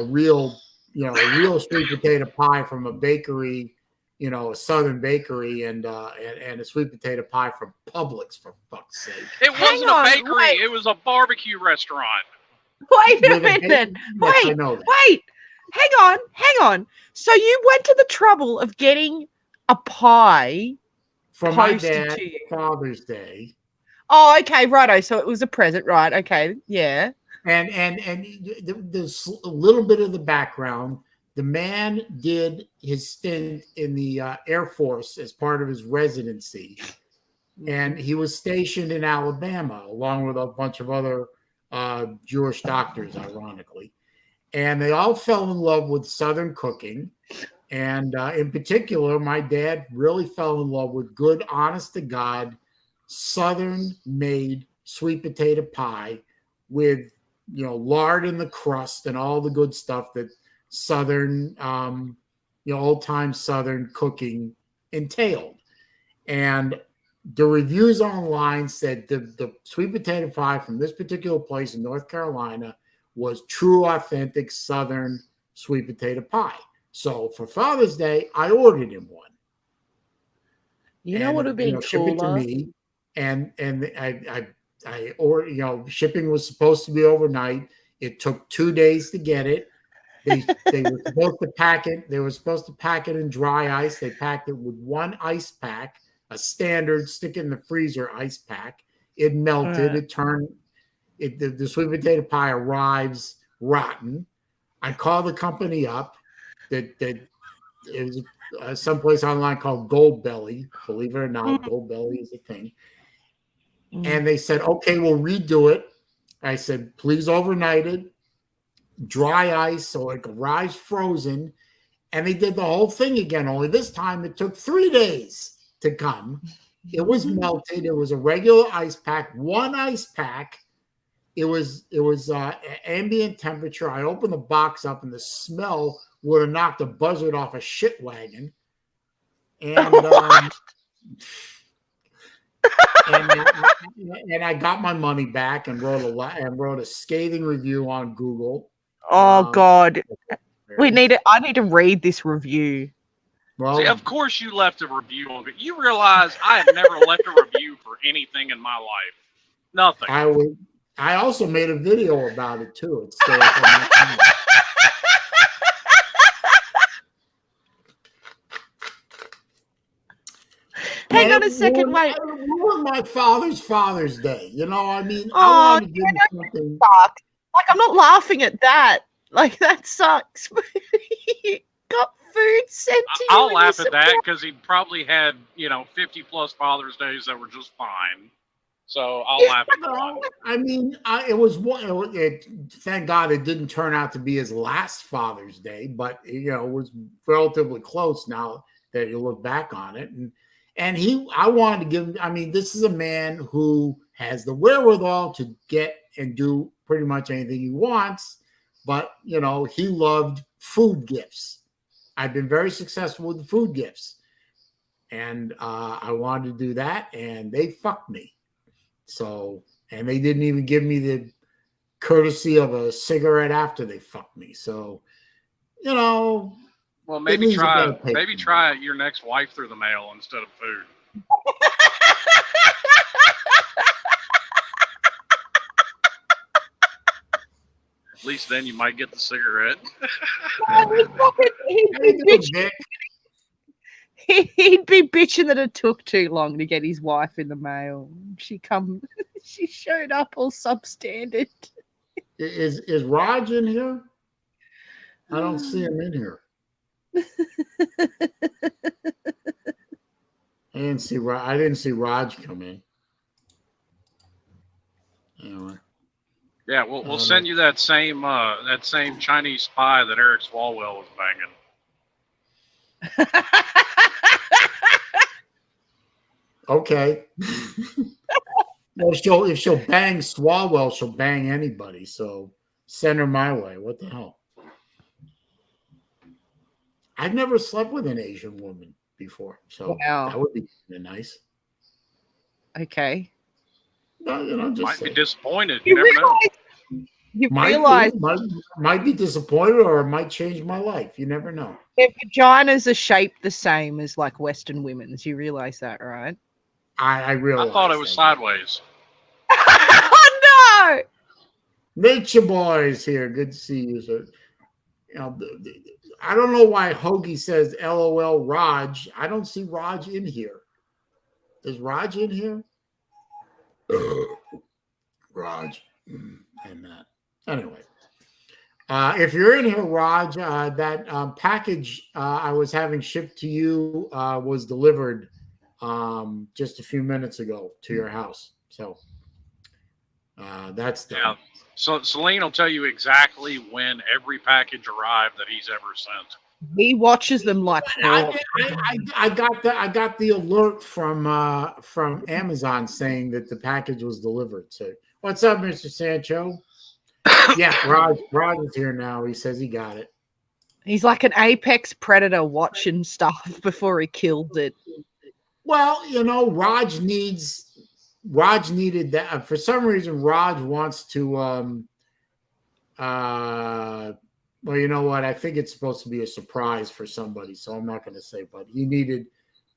real sweet potato pie from a bakery, you know, a southern bakery, and a sweet potato pie from Publix, for fuck's sake. It wasn't a bakery; it was a barbecue restaurant. Wait a minute! Wait! Hang on! So you went to the trouble of getting a pie from my dad Father's Day. Oh, okay, righto. So it was a present, right? Okay, yeah. And there's a little bit of the background. The man did his stint in the Air Force as part of his residency, and he was stationed in Alabama along with a bunch of other Jewish doctors, ironically. And they all fell in love with Southern cooking. And in particular, my dad really fell in love with good, honest to God, Southern-made sweet potato pie with, you know, lard in the crust and all the good stuff that Southern, old-time Southern cooking entailed. And the reviews online said the sweet potato pie from this particular place in North Carolina was true, authentic Southern sweet potato pie. So for Father's Day, I ordered him one. You know what would be ship it to cooler? me, and I ordered. Shipping was supposed to be overnight. It took 2 days to get it. They were supposed to pack it. They were supposed to pack it in dry ice. They packed it with one ice pack, a standard stick in the freezer ice pack. It melted. It turned. The sweet potato pie arrives rotten. I call the company up. That it was someplace online called Gold Belly. Believe it or not, Gold Belly is a thing. And they said, okay, we'll redo it. I said, please overnight it. Dry ice so it arrives frozen. And they did the whole thing again. Only this time it took 3 days to come. It was melted. It was a regular ice pack, one ice pack. It was ambient temperature. I opened the box up and the smell would have knocked a buzzard off a shit wagon. And and I got my money back and wrote a scathing review on Google. Oh God, I need to read this review. Well, see, of course you left a review on it. You realize I have never left a review for anything in my life. Nothing. I also made a video about it too. It's still up on my channel. Hang on a second, wait. It was my Father's Day. I mean, Oh, I want to give him something. Sucks. Like, I'm not laughing at that. Like, that sucks. You got food sent to you. I'll laugh at that because he probably had 50 plus Father's Days that were just fine. So I'll laugh at that. I mean, it was one. Thank God it didn't turn out to be his last Father's Day, but it was relatively close now that you look back on it. And I wanted to give him. I mean, this is a man who has the wherewithal to get and do pretty much anything he wants, but he loved food gifts. I've been very successful with the food gifts, and I wanted to do that, and they fucked me. So, and they didn't even give me the courtesy of a cigarette after they fucked me. So, well, maybe try your next wife through the mail instead of food. At least then you might get the cigarette. He'd be bitching that it took too long to get his wife in the mail. She showed up all substandard. Is Raj in here? I don't see him in here. I didn't see Raj come in. Anyway. Yeah, we'll send you that same Chinese pie that Eric Swalwell was banging. Okay. Well, if she'll bang Swalwell, she'll bang anybody. So send her my way. What the hell? I've never slept with an Asian woman before, so that would be nice. Okay. No, might be disappointed. You never know. You realize might be disappointed, or it might change my life. You never know. Their vaginas are shaped the same as like Western women's. You realize that, right? I realize. I thought it was sideways. Oh no! Nature Boys here. Good to see you, sir. I don't know why Hoagie says LOL Raj. I don't see Raj in here. Is Raj in here? Raj and Matt. Anyway, if you're in here, Raj, that package I was having shipped to you was delivered just a few minutes ago to your house. So that's done. Yeah. So Saleen will tell you exactly when every package arrived that he's ever sent. He watches them like I got the alert from Amazon saying that the package was delivered. So what's up, Mr. Sancho? Yeah, Raj is here now. He says he got it. He's like an apex predator watching stuff before he kills it. Well, you know, Raj needed that for some reason. Raj wants to. Well, you know what? I think it's supposed to be a surprise for somebody, so I'm not going to say. But he needed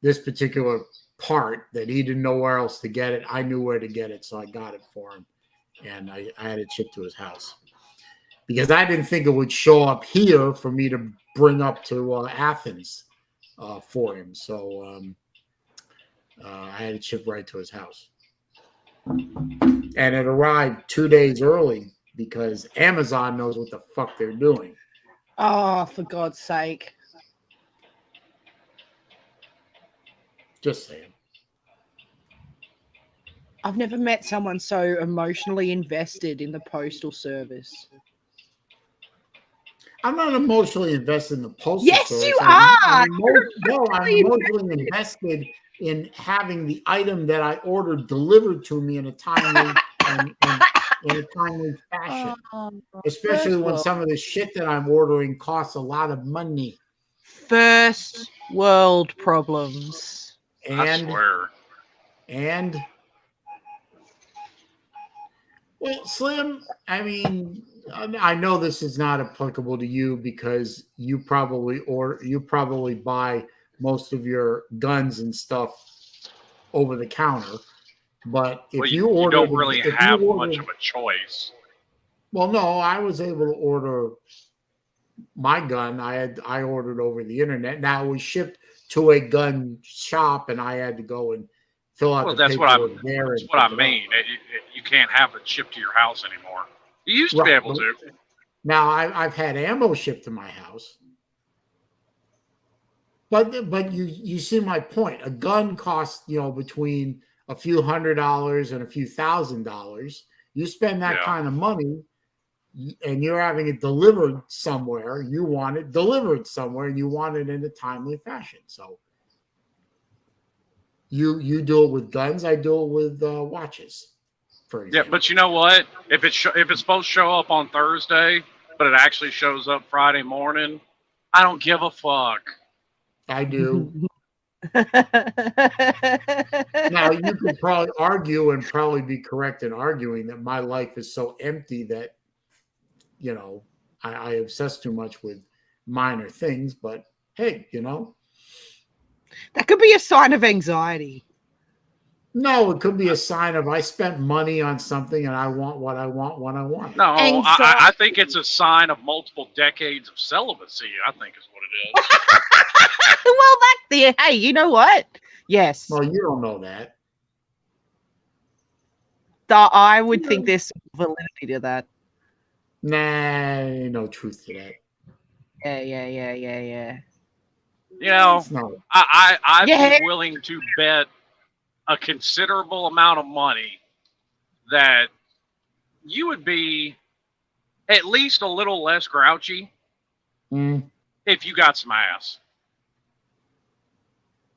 this particular part that he didn't know where else to get it. I knew where to get it, so I got it for him, and I had it shipped to his house because I didn't think it would show up here for me to bring up to Athens for him. So I had it shipped right to his house, and it arrived 2 days early because Amazon knows what the fuck they're doing. Oh, for God's sake. Just saying. I've never met someone so emotionally invested in the postal service. I'm not emotionally invested in the postal yes, service. You are. I'm emotionally invested in having the item that I ordered delivered to me in a timely in a timely fashion. Especially when some of the shit that I'm ordering costs a lot of money. First world problems. I swear. And well, Slim, I mean, I know this is not applicable to you because you probably buy most of your guns and stuff over the counter. But if you order, don't really have much of a choice. Well, no, I was able to order my gun. I ordered over the internet. Now it was shipped to a gun shop, and I had to go and fill out the paperwork there. That's what I mean. You can't have it shipped to your house anymore. You used to be able to. Now I've had ammo shipped to my house. But you see my point. A gun costs, you know, between a few $100s and a few $1,000s. You spend that kind of money and you're having it delivered somewhere. You want it delivered somewhere and you want it in a timely fashion. So you do it with guns. I do it with watches, for example. Yeah, but you know what? If it's supposed to show up on Thursday, but it actually shows up Friday morning, I don't give a fuck. I do. Now, you could probably argue and probably be correct in arguing that my life is so empty that, you know, I obsess too much with minor things. But hey, you know. That could be a sign of anxiety. No, it could be a sign of I spent money on something and I want what I want when I want it. No, I think it's a sign of multiple decades of celibacy, I think is what it is. Well, hey, you know what? Yes. Well, you don't know that. I would think there's some validity to that. Nah, no truth to that. Yeah. You know, I'd be willing to bet a considerable amount of money that you would be at least a little less grouchy if you got some ass.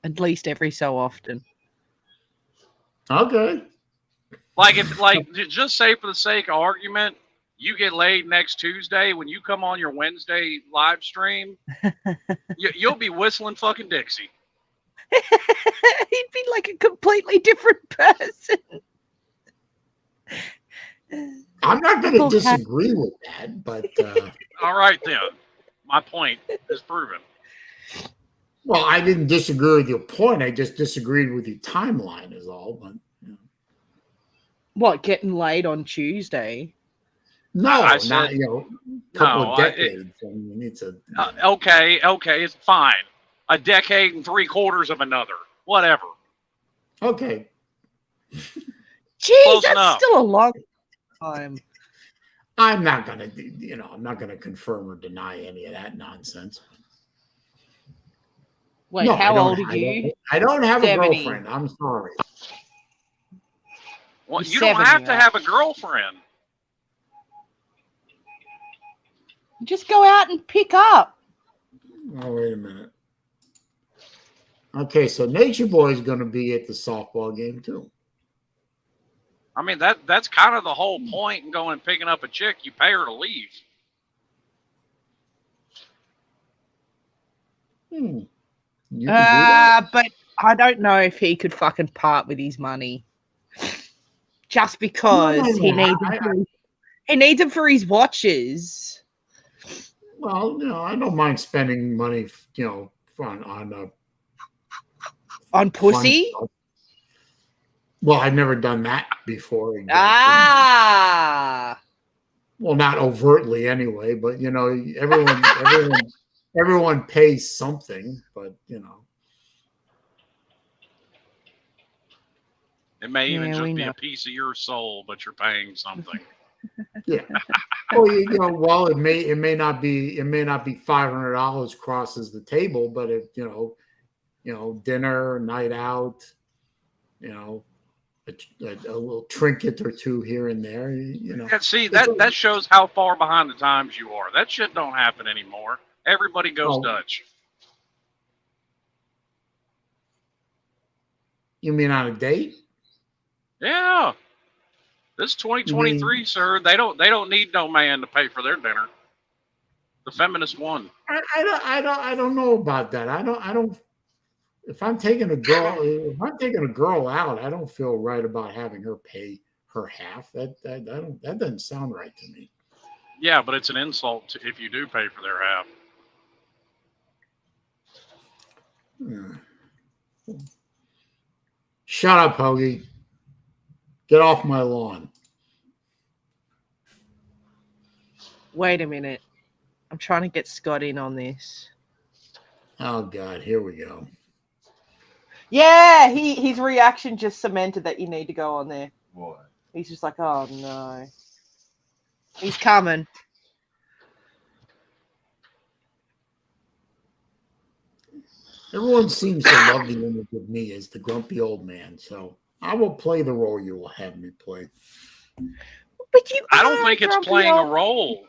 At least every so often. Okay. Just say for the sake of argument, you get laid next Tuesday. When you come on your Wednesday live stream, you'll be whistling fucking Dixie. He'd be like a completely different person. I'm not going to disagree with that, but all right then. My point is proven. Well, I didn't disagree with your point. I just disagreed with your timeline, is all. But you know. What, getting laid on Tuesday? No, not a couple of decades. I mean, it's a okay, it's fine. A decade and 3/4 of another, whatever. Okay. Jeez, that's still a long time. I'm not gonna confirm or deny any of that nonsense. Wait, no, how old are you? I don't have 70. A girlfriend. I'm sorry. Well, you don't have to have a girlfriend. Just go out and pick up. Oh, wait a minute. Okay, so Nature Boy is going to be at the softball game too. I mean, that's kind of the whole point in going and picking up a chick. You pay her to leave. You can do that. But I don't know if he could fucking part with his money just because he needs it for his watches. Well, I don't mind spending money, on pussy. Well, I've never done that before. Exactly. Ah. Well, not overtly anyway, but everyone pays something, but It may even just be a piece of your soul, but you're paying something. Yeah. Well, it may not be $500 crosses the table, but if dinner, night out, a little trinket or two here and there, See, that shows how far behind the times you are. That shit don't happen anymore. Everybody goes Dutch. You mean on a date? Yeah. This 2023, sir. They don't need no man to pay for their dinner. The feminist won. I don't know about that. I don't. If I'm taking a girl out, I don't feel right about having her pay her half. That doesn't sound right to me. Yeah, but it's an insult if you do pay for their half. Shut up, Hoagie. Get off my lawn. Wait a minute. I'm trying to get Scott in on this. Oh, God. Here we go. Yeah, his reaction just cemented that you need to go on there. What? He's just like, oh, no. He's coming. Everyone seems to love the image of me as the grumpy old man, so I will play the role you will have me play. But I don't think it's playing a role.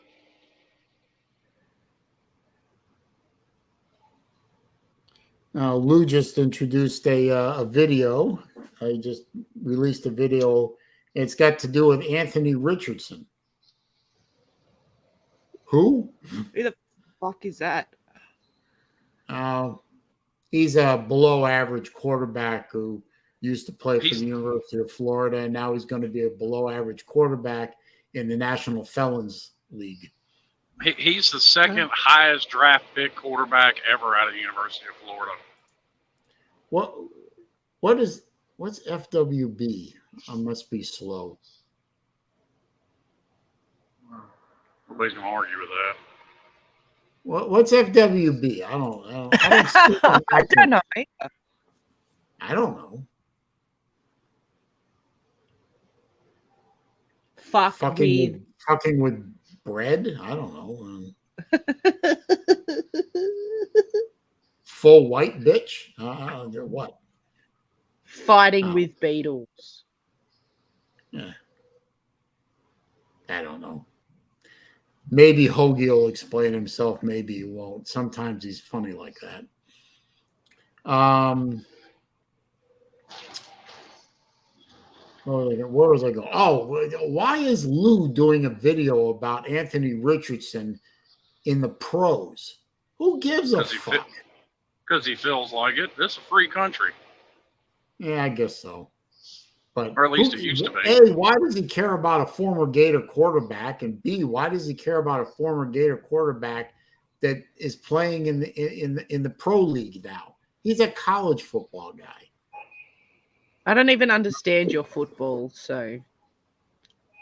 Lou just introduced a video. I just released a video. It's got to do with Anthony Richardson. Who? Who the fuck is that? He's a below-average quarterback who used to play for the University of Florida, and now he's going to be a below-average quarterback in the National Felons League. He's the second highest draft pick quarterback ever out of the University of Florida. What's FWB? I must be slow. Nobody's gonna argue with that. What's FWB? I don't know. I don't know. I don't know. Fucking with bread? I don't know. Full white bitch? What? Fighting with Beatles. Yeah. I don't know. Maybe Hoagie will explain himself. Maybe he won't. Sometimes he's funny like that. Where was I going? Oh, why is Lou doing a video about Anthony Richardson in the pros? Who gives a fuck? Because he feels like it. This is a free country. Yeah, I guess so. But or at least it used to be. A, why does he care about a former Gator quarterback? And B, why does he care about a former Gator quarterback that is playing in the pro league now? He's a college football guy. I don't even understand your football, so.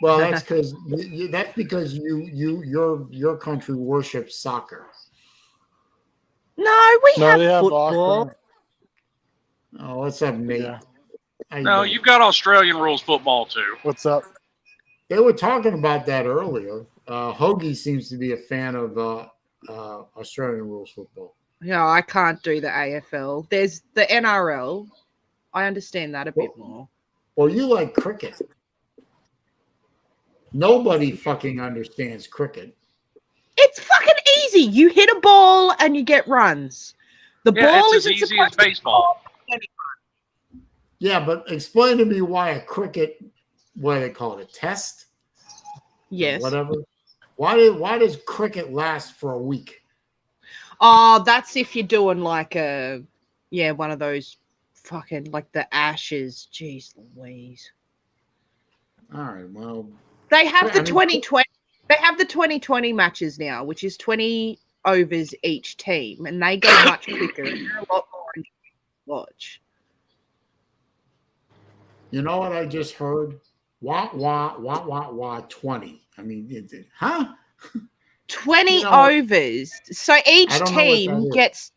Well, that's because your country worships soccer. No, we have football. Boxing. Oh, what's up, Nate? Yeah. No, you've got Australian rules football too. What's up? They were talking about that earlier. Hoagie seems to be a fan of Australian rules football. Yeah, I can't do the AFL. There's the NRL. I understand that a bit more. Well, you like cricket. Nobody fucking understands cricket. It's fucking easy. You hit a ball and you get runs. The ball isn't as easy as baseball. Yeah, but explain to me why a cricket, what do they call it, a test? Yes. Whatever. Why does cricket last for a week? Oh, that's if you're doing like one of those fucking like the Ashes. Jeez Louise. All right. Well, They have the I mean, 2020. They have the 2020 matches now, which is 20 overs each team, and they go much quicker. And they're a lot more enjoyable to watch. you know what I just heard? Wah, wah, wah, wah, wah, 20. I mean, huh? 20 You know, overs. So each I don't know what that team is. gets,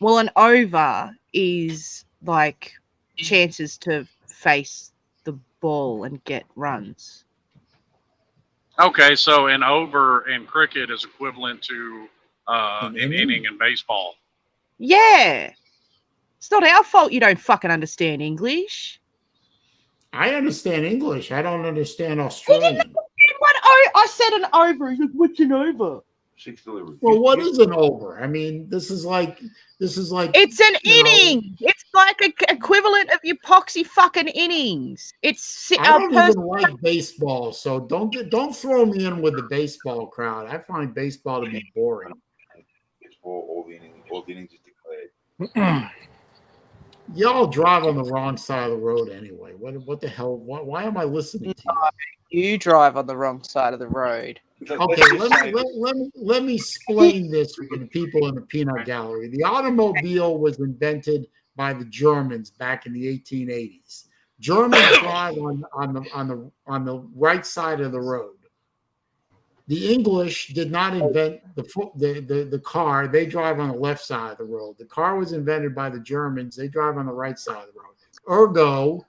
well, an over is like chances to face the ball and get runs. Okay, so an over in cricket is equivalent to An an inning in baseball. Yeah. It's not our fault you don't fucking understand English. I understand English. I don't understand Australian. I said an over. He's like, what's an over? 6 deliveries. Well, what is an over? I mean, this is like It's an inning. It's like an equivalent of your poxy fucking innings. It's I don't even like baseball, so don't throw me in with the baseball crowd. I find baseball to be boring. It's for all the innings is declared. Y'all drive on the wrong side of the road anyway. What the hell? Why am I listening to you? You drive on the wrong side of the road. Okay, let me explain this for the people in the peanut gallery. The automobile was invented by the Germans back in the 1880s. Germans drive on the right side of the road. The English did not invent the car. They drive on the left side of the road. The car was invented by the Germans. They drive on the right side of the road. Ergo,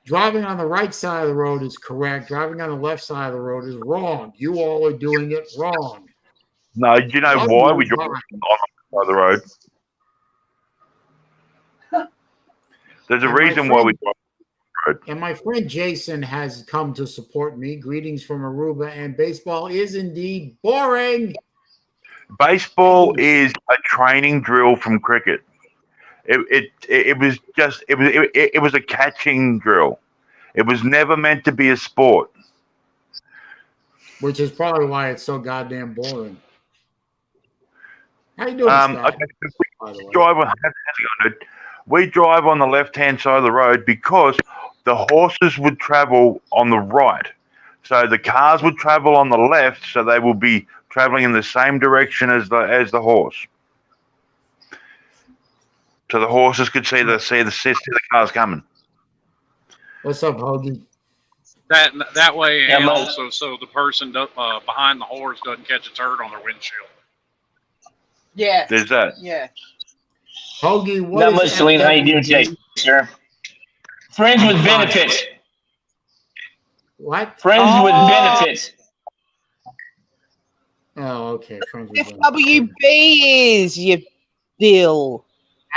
driving on the right side of the road is correct. Driving on the left side of the road is wrong. You all are doing it wrong. No, you know why we drive on the side of the road? There's a reason why we drive on the road. And my friend Jason has come to support me. Greetings from Aruba. And baseball is indeed boring. Baseball is a training drill from cricket. It was a catching drill. It was never meant to be a sport. Which is probably why it's so goddamn boring. How you doing, Scott? We drive on the left-hand side of the road because the horses would travel on the right. So the cars would travel on the left, so they will be traveling in the same direction as the horse. So the horses could see the cars coming. What's up, Hoagie? That way, and also so the person behind the horse doesn't catch a turd on their windshield. Yeah. There's that. Yeah. Hoagie, what not much, Saleen. How you doing today, sir? Friends with benefits. What? Friends with benefits. Oh, okay. Friends with FWB is you Bill.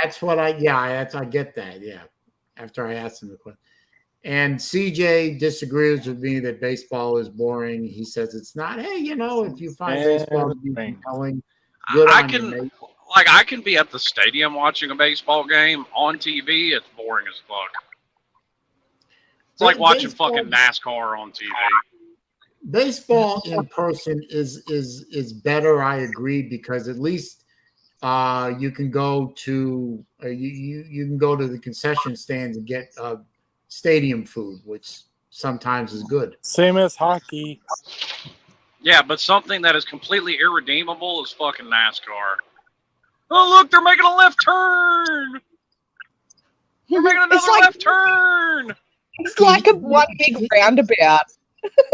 That's what I get that. Yeah. After I asked him the question. And CJ disagrees with me that baseball is boring. He says it's not. Hey, if you find baseball to be compelling, good on you, mate. I can be at the stadium watching a baseball game on TV. It's boring as fuck. It's like watching fucking NASCAR on TV. Baseball in person is better. I agree, because at least you can go to you can go to the concession stands and get stadium food, which sometimes is good. Same as hockey. Yeah, but something that is completely irredeemable is fucking NASCAR. Oh, look, they're making a left turn. They're making another left turn. It's like a one big roundabout.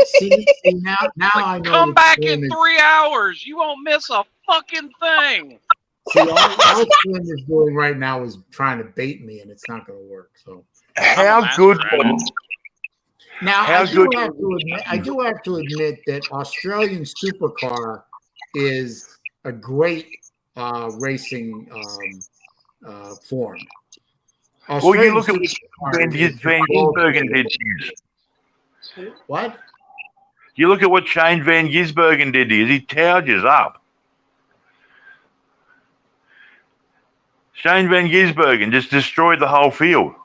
See now I know. Come back in 3 hours. You won't miss a fucking thing. See, all Slim is doing right now is trying to bait me, and it's not going to work. So how good? Now I do have to admit that Australian Supercar is a great racing form. Well, you look at what Van Gisbergen did to you. What? You look at what Shane Van Gisbergen did to you. He towed you up. Shane Van Gisbergen just destroyed the whole field.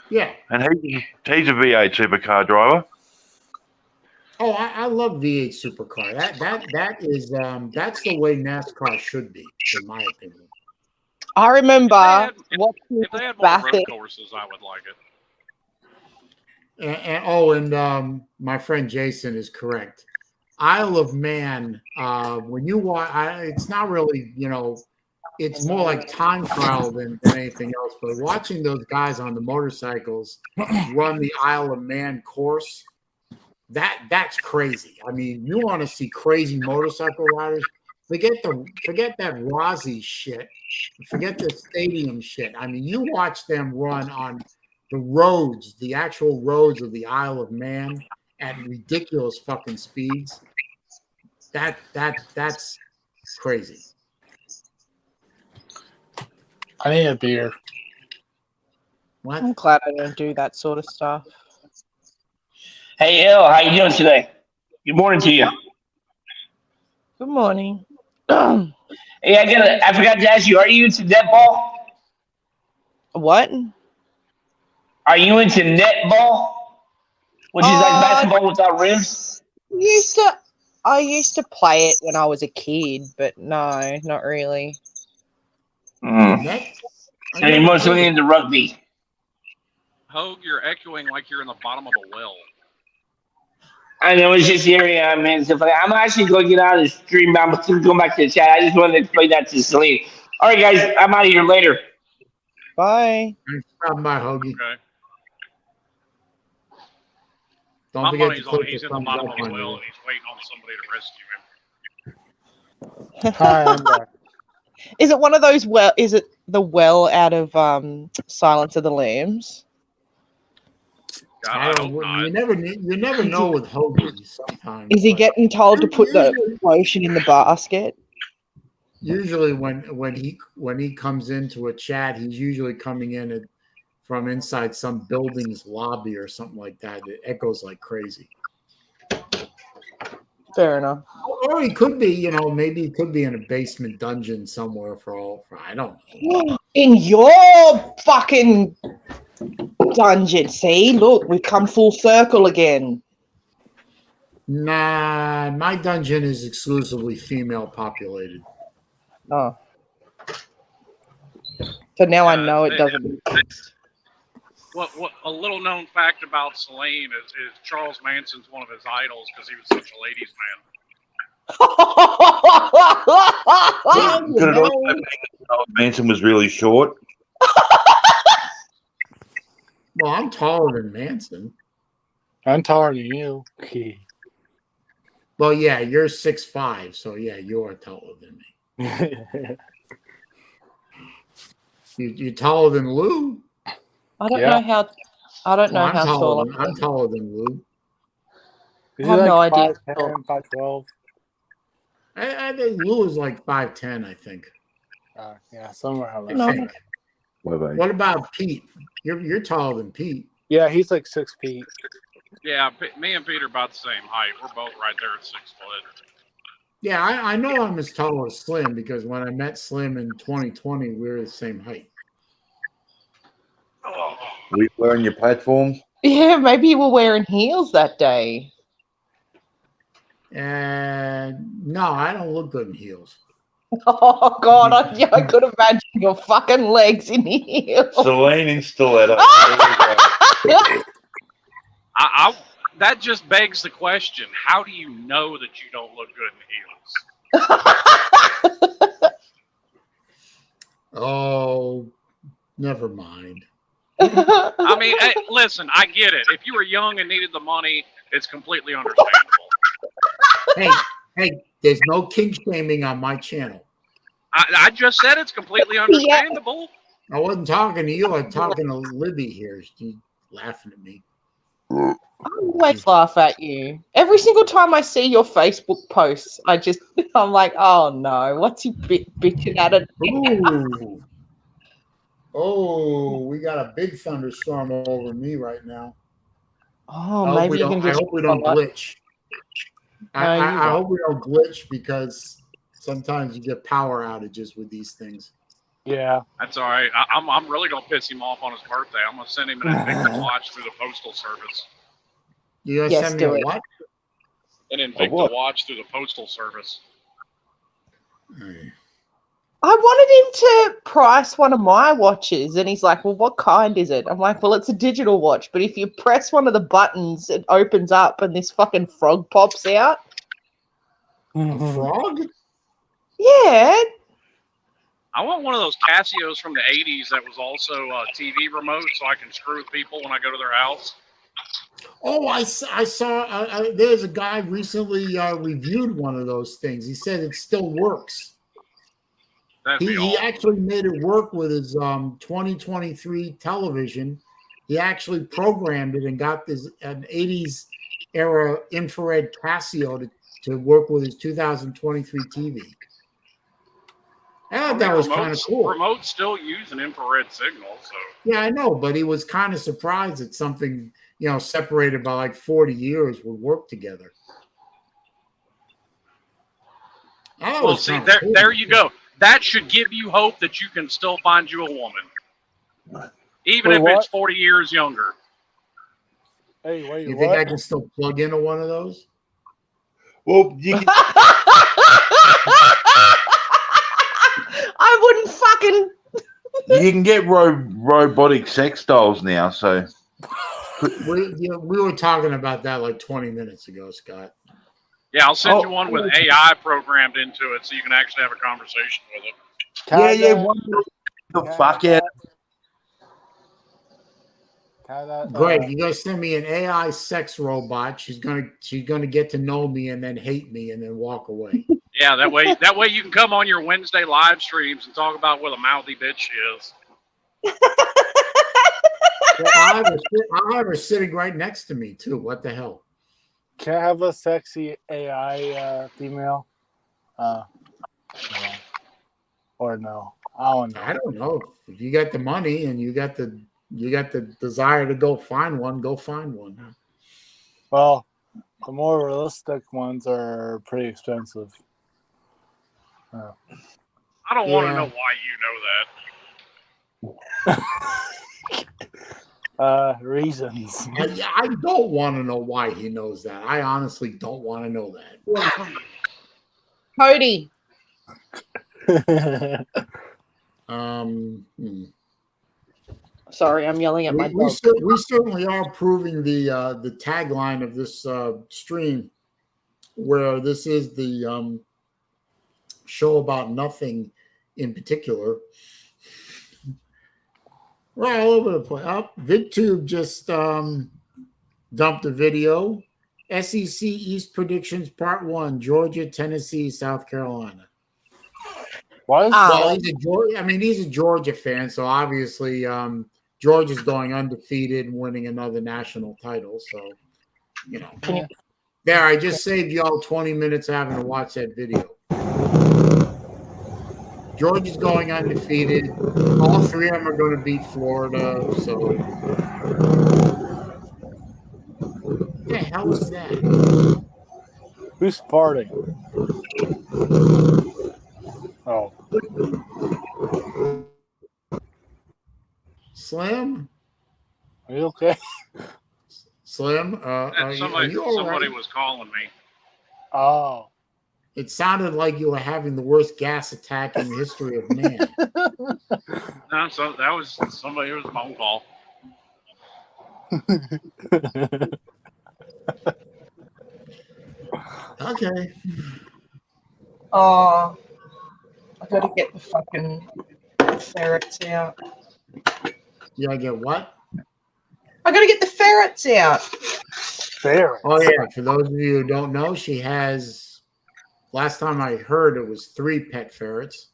Yeah. And he's a V8 supercar driver. Oh, I love V8 supercar. That is that's the way NASCAR should be, in my opinion. I remember watching If they had more road Bathurst. courses, I would like it. And my friend Jason is correct. Isle of Man, when you watch, it's not really, it's more like time trial than anything else. But watching those guys on the motorcycles run the Isle of Man course, that's crazy. I mean, you want to see crazy motorcycle riders? Forget that Rossi shit. Forget the stadium shit. I mean, you watch them run on the roads, the actual roads of the Isle of Man at ridiculous fucking speeds. That's crazy. I need a beer. What? I'm glad I don't do that sort of stuff. Hey, El, how you doing today? Good morning to you. Good morning. Hey, I forgot to ask you, are you into netball? What? Are you into netball? Which is like basketball without rims? I used to play it when I was a kid, but no, not really. So you're mostly into rugby. Hogue, you're echoing like you're in the bottom of a well. I know, it's just the area I'm in. Stuff like that. I'm actually going to get out of the stream, but I'm still going back to the chat. I just wanted to explain that to Saleen. All right, guys, I'm out of here later. Bye. Stop by, Hoagie. Okay. Don't My forget money's to on click he's the in the thumbs bottom up of a on well you. and he's waiting on somebody to rescue him. Hi, I'm back. Is it one of those is it the well out of Silence of the Lambs? God, I hope not. You never know with Hoagie sometimes. Is he but getting told to put the usually- lotion in the basket? Usually when he comes into a chat, he's usually coming in from inside some building's lobby or something like that. It echoes like crazy. Fair enough. Or he could be, maybe he could be in a basement dungeon somewhere for I don't know. In your fucking dungeon, see? Look, we've come full circle again. Nah, my dungeon is exclusively female populated. Oh. So now I know it doesn't exist. What a little known fact about Saleen is Charles Manson's one of his idols because he was such a ladies' man. Could it also be that Charles Manson was really short? Well, I'm taller than Manson. I'm taller than you. Okay. Well, yeah, you're 6'5", so yeah, you are taller than me. You're taller than Lou. I don't know how. I don't know Well, how tall I I'm am. taller than Lou. Is I have he no like idea. 5'10", 5'12"? I think Lou is like 5'10", I think. Yeah, somewhere around there. No. I think. What about Pete? You're taller than Pete. Yeah, he's like 6 feet. Yeah, me and Pete are about the same height. We're both right there at 6 foot. Yeah, I know I'm as tall as Slim because when I met Slim in 2020, we were the same height. Were you wearing your platforms? Yeah, maybe you were wearing heels that day. And no, I don't look good in heels. Oh God, I could imagine your fucking legs in heels. Saleen in stiletto. That just begs the question: how do you know that you don't look good in heels? Oh, never mind. I mean, hey, listen, I get it. If you were young and needed the money, it's completely understandable. Hey, there's no kink shaming on my channel. I just said it's completely understandable. I wasn't talking to you. I'm talking to Libby here. She's laughing at me. I always laugh at you. Every single time I see your Facebook posts, I'm like, oh no, what's he bitching at it? Ooh. Oh, we got a big thunderstorm over me right now. Oh, maybe you can just. I hope we don't glitch. I hope we don't glitch because sometimes you get power outages with these things. Yeah. That's all right. I'm really gonna piss him off on his birthday. I'm gonna send him an Invicta watch through the postal service. You gonna send me a what? An Invicta watch through the postal service. I wanted him to price one of my watches, and he's like, well, what kind is it? I'm like, well, it's a digital watch, but if you press one of the buttons, it opens up and this fucking frog pops out. A frog? Yeah. I want one of those Casios from the 80s that was also a TV remote so I can screw with people when I go to their house. Oh, I saw there's a guy recently reviewed one of those things. He said it still works. He Awesome. actually made it work with his 2023 television. He actually programmed it and got this an 80s era infrared Casio to work with his 2023 TV. I thought that was kind of cool. Remotes still use an infrared signal, so yeah, I know, but he was kind of surprised that something, you know, separated by like 40 years would work together. Well, see, there you go. That should give you hope that you can still find you a woman, even if it's 40 years younger. Hey, wait, you think I can still plug into one of those? Well, you can, I wouldn't fucking. you can get robotic sex dolls now, so. We were talking about that like 20 minutes ago, Scott. Yeah, I'll send you one with AI programmed into it so you can actually have a conversation with it. Yeah. The fuck out. Great, you're gonna send me an AI sex robot. She's gonna get to know me and then hate me and then walk away. Yeah, that way you can come on your Wednesday live streams and talk about what a mouthy bitch she is. I'll have her sitting right next to me too. What the hell? Can I have a sexy AI female? No. Or no? I don't know. If you got the money and you got the desire to go find one, go find one. Well, the more realistic ones are pretty expensive. I don't want to know why you know that. Reasons. I don't want to know why he knows that. I honestly don't want to know that. Cody. Sorry, I'm yelling at my dog. We certainly are proving the tagline of this stream, where this is the show about nothing in particular. We're all over the place. VidTube just dumped a video. SEC East predictions part 1: Georgia, Tennessee, South Carolina. What? Well, he's a Georgia fan, so obviously Georgia's going undefeated and winning another national title. So, you know, there, I just saved y'all 20 minutes having to watch that video. Georgia's going undefeated. All three of them are going to beat Florida. So, what the hell is that? Who's farting? Oh. Slim? Are you okay? Slim? Are you all somebody right? was calling me. Oh. It sounded like you were having the worst gas attack in the history of man. No, so that was somebody. It was a phone call. Okay. Oh, I gotta get the fucking ferrets out. You gotta get what? I gotta get the ferrets out. Ferrets? Oh, yeah. For those of you who don't know, she has, last time I heard, it was 3 pet ferrets.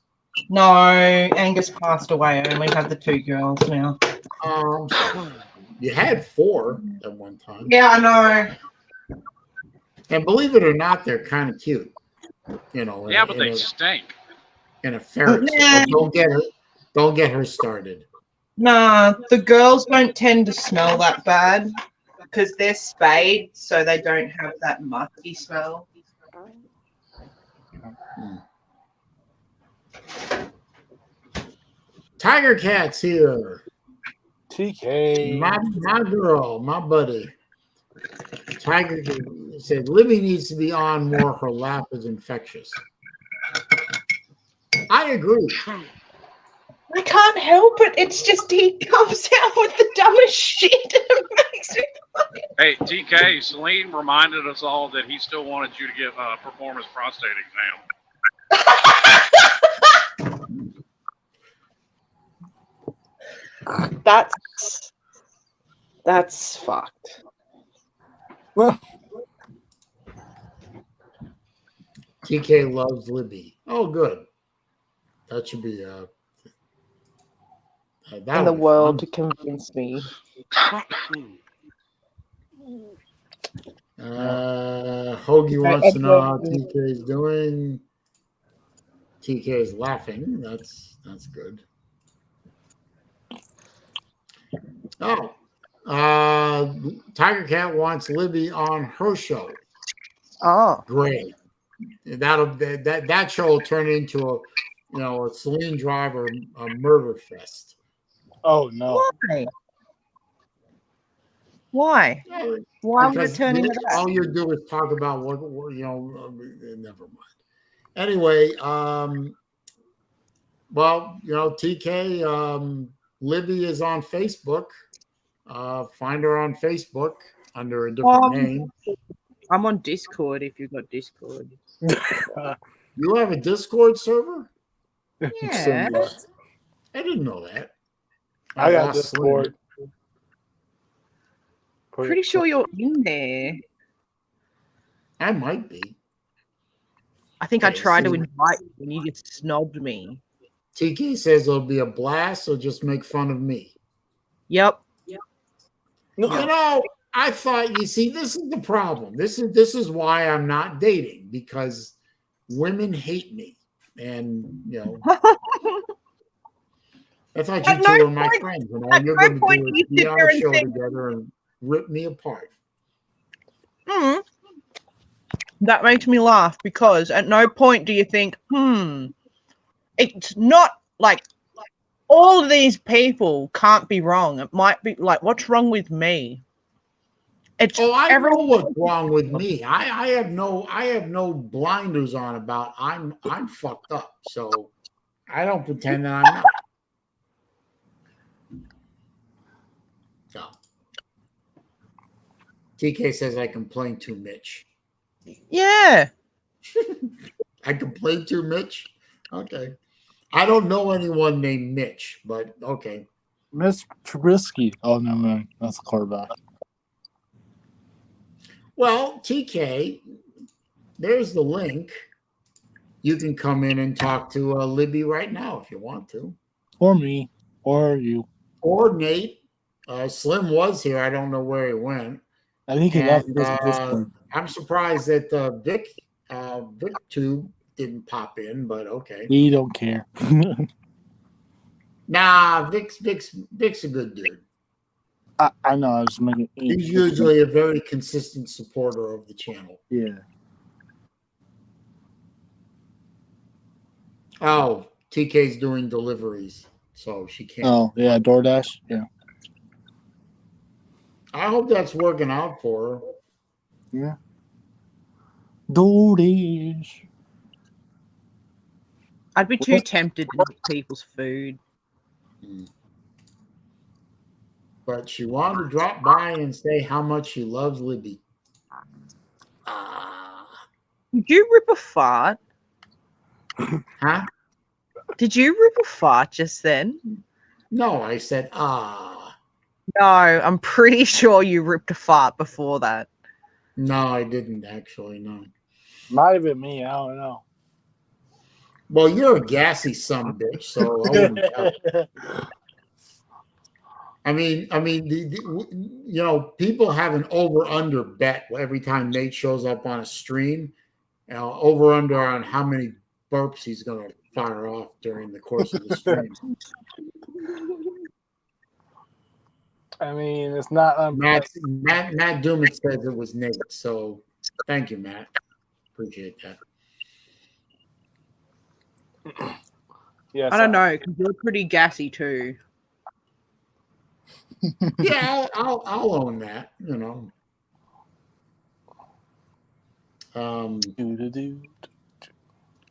No, Angus passed away. I only have the 2 girls now. You had 4 at one time. Yeah, I know. And believe it or not, they're kind of cute. You know. Yeah, but they stink. In a ferret. Yeah. So don't get her started. Nah, the girls don't tend to smell that bad because they're spayed, so they don't have that musky smell. Tiger Cat's here. TK. My girl, my buddy. Tiger said Libby needs to be on more. Her laugh is infectious. I agree. I can't help it. It's just he comes out with the dumbest shit. It makes me fucking... Hey, TK, Saleen reminded us all that he still wanted you to get perform his prostate exam. That's fucked. TK loves Libby. Oh, good. That should be In the world to convince me. Hoagie wants to know how TK is doing. TK is laughing. That's good. Oh, Tiger Cat wants Libby on her show. Oh, Great. That show will turn into a SaleenDriver murder fest. Oh no! Why? Why would it turn into that? All you do is talk about what never mind. Anyway, TK, Libby is on Facebook. Find her on Facebook under a different name. I'm on Discord if you've got Discord. You have a Discord server? Yeah. I didn't know that. I got Discord. Pretty sure you're in there. I might be. I think I tried to invite you and you just snobbed me. TK says it'll be a blast, so just make fun of me. Yep. I thought, this is the problem. This is why I'm not dating, because women hate me. And, I thought you two were my friends. And you're going to be on a show together and rip me apart. That makes me laugh, because at no point do you think, it's not like all of these people can't be wrong. It might be like, what's wrong with me? I know what's wrong with me. I have no blinders on about I'm fucked up. So I don't pretend that I'm not. So TK says I complain too much. Yeah. I complain too much? Okay. I don't know anyone named Mitch, but okay. Miss Trubisky. Oh, no, man. That's a quarterback. Well, TK, there's the link. You can come in and talk to Libby right now if you want to. Or me. Or you. Or Nate. Slim was here. I don't know where he went. I think he left this point. I'm surprised that VicTube didn't pop in, but okay. We don't care. Nah, Vic's a good dude. I know. I was making. He's usually a very consistent supporter of the channel. Yeah. Oh, TK's doing deliveries, so she can't. Oh, yeah, DoorDash. Yeah. I hope that's working out for her. Yeah. DoorDash. I'd be too tempted to eat people's food. But she wanted to drop by and say how much she loves Libby. Did you rip a fart? Huh? Did you rip a fart just then? No, I said, No, I'm pretty sure you ripped a fart before that. No, I didn't actually, no. Might have been me. I don't know. Well, you're a gassy sumbitch, so I wouldn't tell. I mean, people have an over-under bet every time Nate shows up on a stream. Over-under on how many burps he's going to fire off during the course of the stream. I mean, it's not. Matt Dumit says it was Nate, so thank you, Matt. Appreciate that. Yes, I don't know, because you're pretty gassy too. Yeah, I'll own that.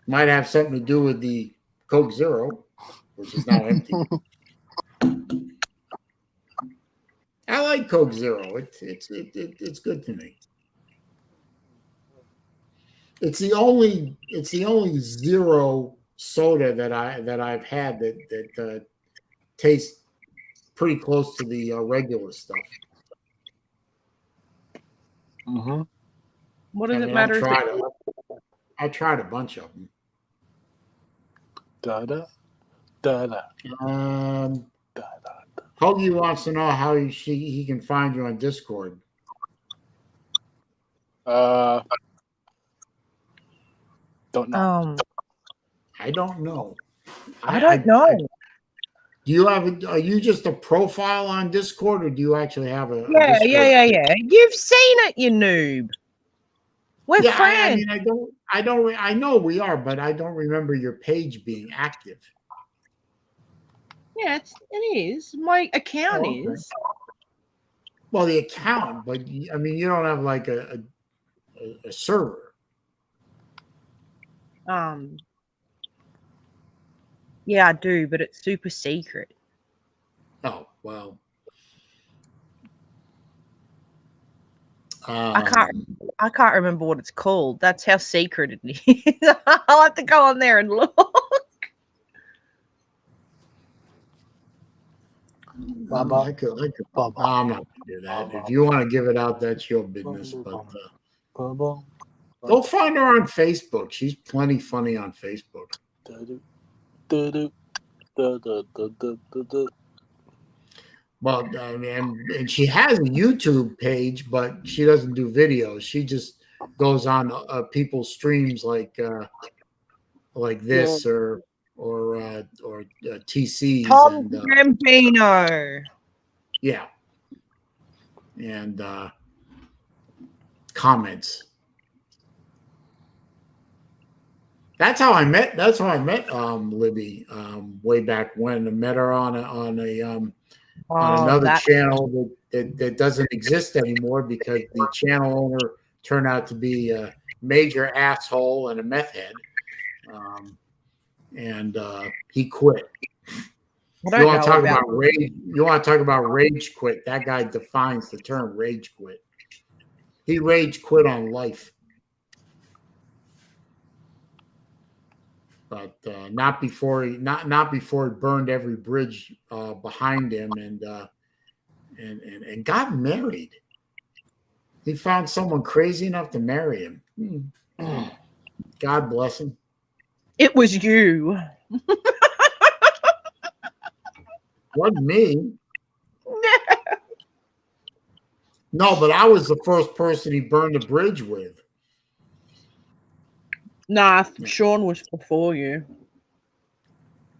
Might have something to do with the Coke Zero, which is now empty. I like Coke Zero. It's good to me. It's the only zero soda that I've had that tastes pretty close to the regular stuff. Mm-hmm. What does it matter? I tried a bunch of them. Da-da. Hoagie wants to know how he can find you on Discord. Don't know. I don't know. I don't know. Do you have are you just a profile on Discord, or do you actually have a Yeah. You've seen it, you noob. We're friends. I know we are, but I don't remember your page being active. Yeah, it is. My account is. Well, the account, but I mean, you don't have like a server. Yeah, I do, but it's super secret. Oh, well. I can't remember what it's called. That's how secret it is. I'll have to go on there and look. Baba. I could. No, I'm not going to do that. If you want to give it out, that's your business. But go find her on Facebook. She's plenty funny on Facebook. Well, and she has a YouTube page, but she doesn't do videos. She just goes on people's streams like this or TC's Tom Gambino. Yeah, and comments. That's how I met Libby way back when. I met her on another channel that doesn't exist anymore because the channel owner turned out to be a major asshole and a meth head, and he quit. You want to talk about rage? You want to talk about rage quit? That guy defines the term rage quit. He rage quit on life. But not before he burned every bridge behind him and got married. He found someone crazy enough to marry him. God bless him. It was you. Wasn't me. No, but I was the first person he burned a bridge with. Nah, Sean was before you.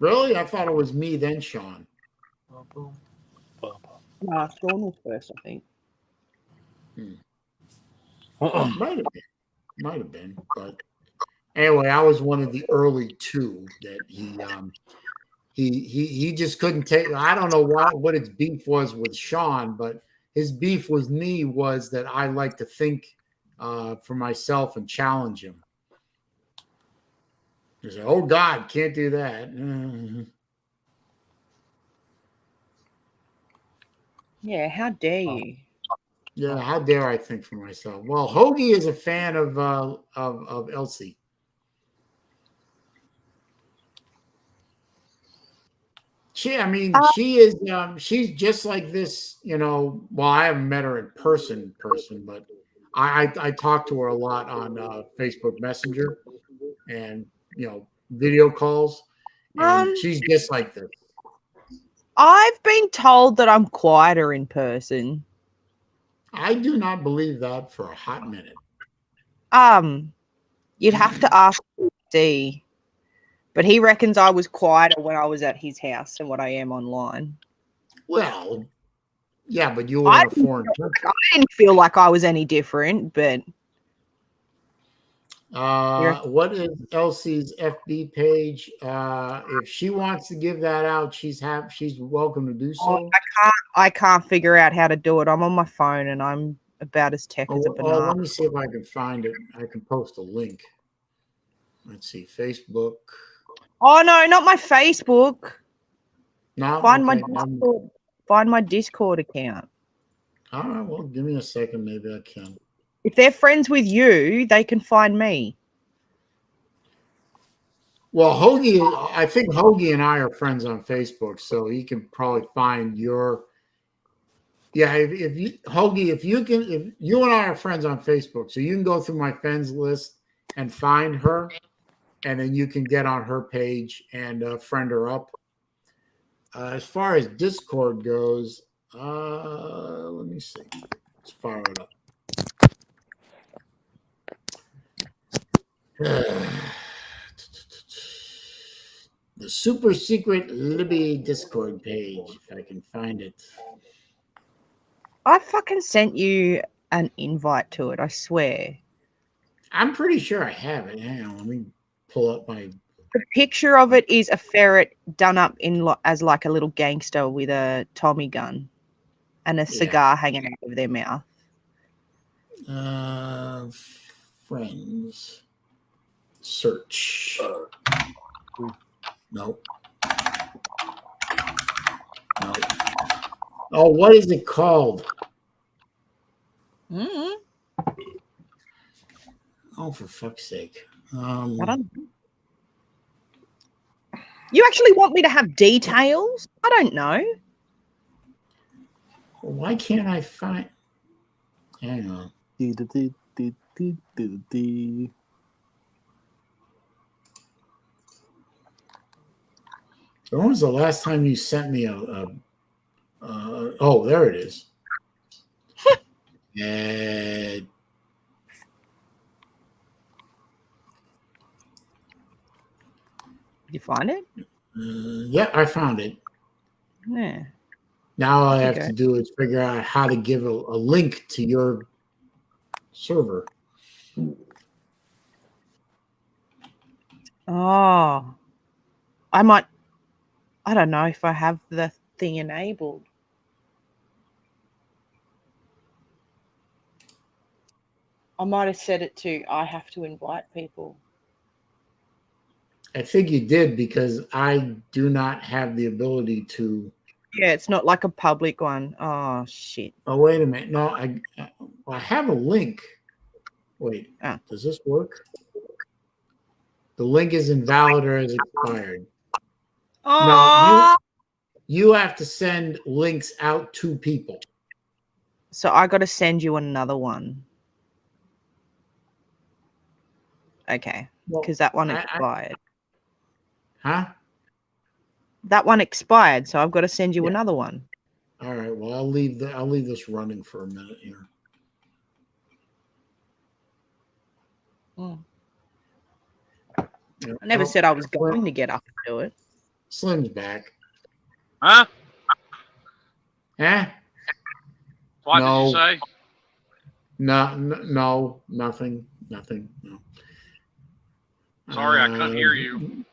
Really? I thought it was me, then Sean. Nah, Sean was first, I think. Might have been. But anyway, I was one of the early two that he just couldn't take. I don't know what his beef was with Sean, but his beef with me was that I like to think for myself and challenge him. He said, "Oh God, can't do that." Yeah, how dare you? Yeah, how dare I think for myself? Well, Hoagie is a fan of Elsie. She is. She's just like this, you know. Well, I haven't met her in person, but I talk to her a lot on Facebook Messenger and video calls. And she's just like this. I've been told that I'm quieter in person. I do not believe that for a hot minute. You'd have to ask D, but he reckons I was quieter when I was at his house than what I am online. Well, yeah, but you were in a foreign country. I didn't feel like I was any different, but what is Elsie's FB page? If she wants to give that out, she's welcome to do so. I can't figure out how to do it. I'm on my phone and I'm about as tech as a banana. Let me see if I can find it. I can post a link. Let's see, Facebook. Oh no, not my Facebook. No, Find my okay. Discord. Find my Discord account. All right, well, give me a second. Maybe I can. If they're friends with you, they can find me. Well, Hoagie, I think Hoagie and I are friends on Facebook, so he can probably find your. Yeah, if you Hoagie, if you and I are friends on Facebook, so you can go through my friends list and find her, and then you can get on her page and friend her up. As far as Discord goes, let me see. Let's fire it up. The super secret Libby Discord page, if I can find it. I fucking sent you an invite to it, I swear. I'm pretty sure I have it. Hang on, let me pull up my. The picture of it is a ferret done up as like a little gangster with a Tommy gun and a cigar hanging out of their mouth. Friends. Search. Nope. Nope. Oh, what is it called? Mm-hmm. Oh, for fuck's sake. I don't. You actually want me to have details? I don't know. Why can't I find? Hang on. When was the last time you sent me oh, there it is. Did you find it? Yeah, I found it. Yeah. Now all I have to do is figure out how to give a link to your server. Oh, I don't know if I have the thing enabled. I might have set it to I have to invite people. I think you did because I do not have the ability to. Yeah, it's not like a public one. Oh, shit. Oh, wait a minute. No, I have a link. Wait, does this work? The link is invalid or has expired. No, you have to send links out to people. So I got to send you another one. Okay, because that one expired. Huh? That one expired, so I've got to send you another one. All right. Well, I'll leave this running for a minute here. I never said I was going to get up and do it. Slim's back. Huh? Huh? What did you say? No, nothing. No. Sorry, I couldn't hear you.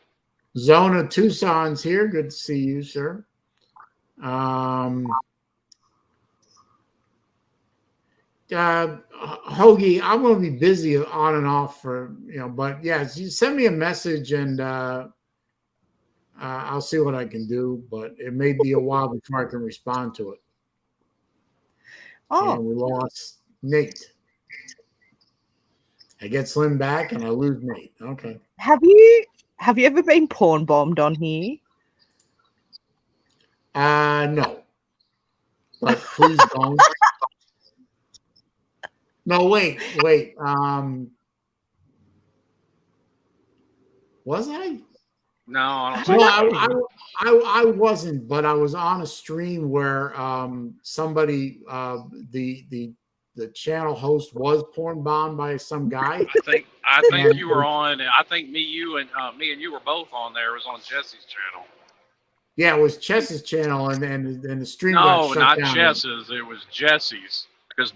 Zona Tucson's here. Good to see you, sir. Hoagie, I'm going to be busy on and off but yes, you send me a message and I'll see what I can do, but it may be a while before I can respond to it. Oh, and we lost Nate. I get Slim back and I lose Nate. Okay. Have you ever been porn bombed on here? No. But please don't. No, wait. Was I? No, I don't think No, I wasn't, but I was on a stream where somebody the channel host was porn bombed by some guy. I think you were on. I think me and you were both on there. It was on Jesse's channel. Yeah, it was Chess's channel, and the stream No, got shut not down. Chess's. It was Jesse's because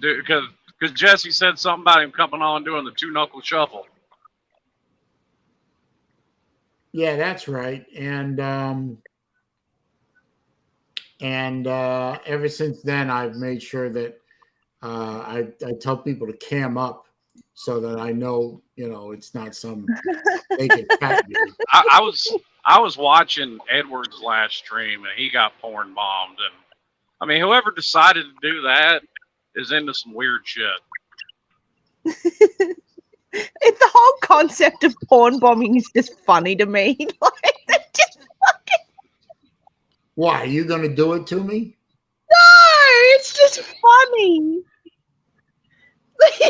Jesse said something about him coming on doing the 2-knuckle shuffle. Yeah, that's right. And ever since then, I've made sure that I tell people to cam up so that I know, it's not some naked fat dude. I I was watching Edward's last stream, and he got porn bombed. And I mean, whoever decided to do that is into some weird shit. If the whole concept of porn bombing is just funny to me. Like, just fucking... Why? Are you going to do it to me? No, it's just funny.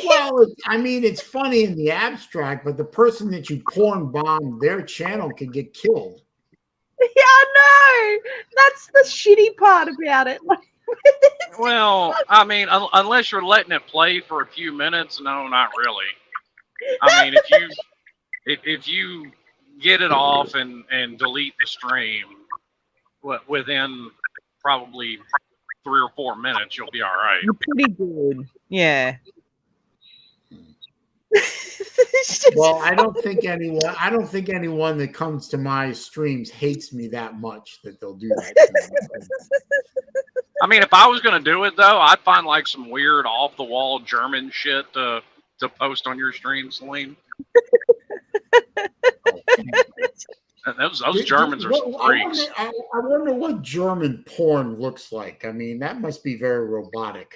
Well, I mean, it's funny in the abstract, but the person that you porn bomb their channel could get killed. Yeah, I know. That's the shitty part about it. Like, Well, I mean, unless you're letting it play for a few minutes, no, not really. I mean, if you get it off and delete the stream within probably 3 or 4 minutes, you'll be all right. you're pretty good. Yeah. Well, I don't think anyone that comes to my streams hates me that much that they'll do that to me. I mean, if I was going to do it, though, I'd find like some weird off-the-wall German shit to post on your stream, Saleen. Those Germans are some freaks. I wonder what German porn looks like. I mean, that must be very robotic.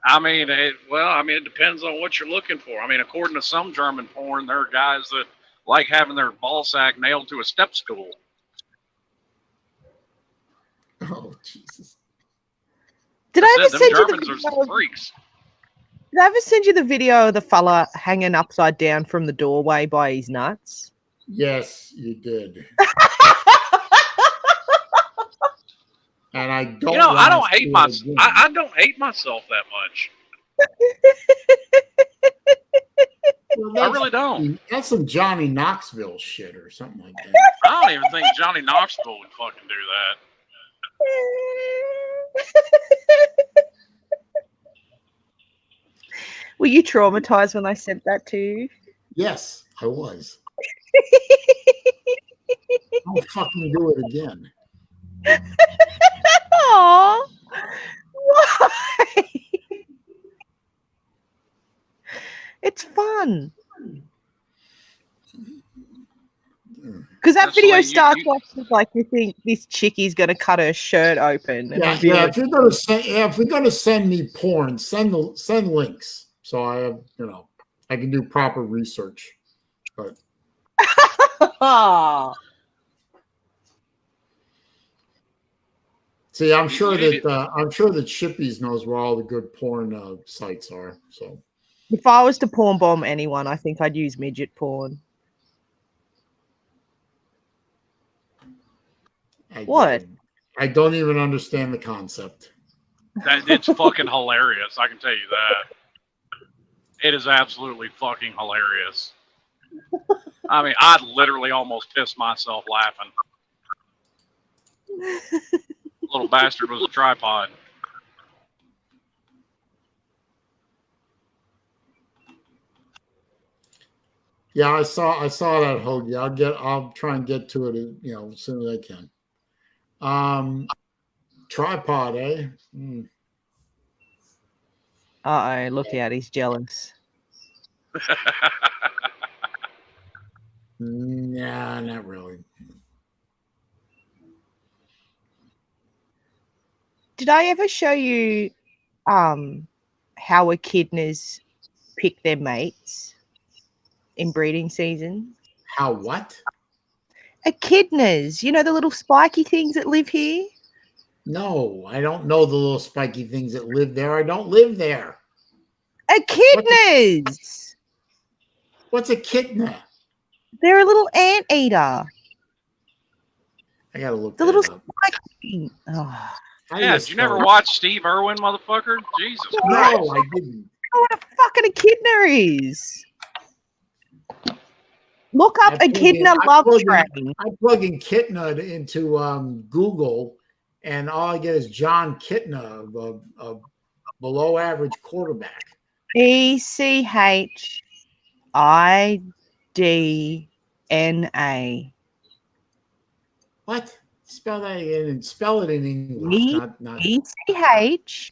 I mean, it depends on what you're looking for. I mean, according to some German porn, there are guys that like having their ball sack nailed to a step stool. Oh, Jesus. Did I ever Them send you Germans the are some video? freaks. Did I ever send you the video of the fella hanging upside down from the doorway by his nuts? Yes, you did. And I don't. You know, I don't hate myself. I don't hate myself that much. Well, I really don't. That's some Johnny Knoxville shit or something like that. I don't even think Johnny Knoxville would fucking do that. Were you traumatized when I sent that to you? Yes, I was. I'll fucking do it again. Aww. Why? It's fun. Because that That's video like starts you- off with like you think this chickie's gonna cut her shirt open. And Yeah, reveal yeah. it. If you're gonna send me porn, send links so I have, I can do proper research. But Aw. see, I'm sure that Shippies knows where all the good porn sites are. So If I was to porn bomb anyone, I think I'd use midget porn. What? I don't even understand the concept. It's fucking hilarious. I can tell you that. It is absolutely fucking hilarious. I mean, I literally almost pissed myself laughing. Little bastard was a tripod. Yeah, I saw that Hoagie. I'll try and get to it, as soon as I can. Tripod, eh? Uh-oh, look out, he's jealous. Nah, not really. Did I ever show you how echidnas pick their mates in breeding season? How what? Echidnas, the little spiky things that live here? No, I don't know the little spiky things that live there. I don't live there. Echidnas! What's echidna? They're a little anteater. I gotta look The that little up. spiky. Oh. How do Yeah, you did you never spell it? watch Steve Irwin, motherfucker? Jesus Christ. No, I didn't. I know what a fucking echidna is. Look up echidna love train. I plug in Kitna into Google, and all I get is John Kitna, a below average quarterback. ECHIDNA. What? Spell that again and spell it in English, not ECH.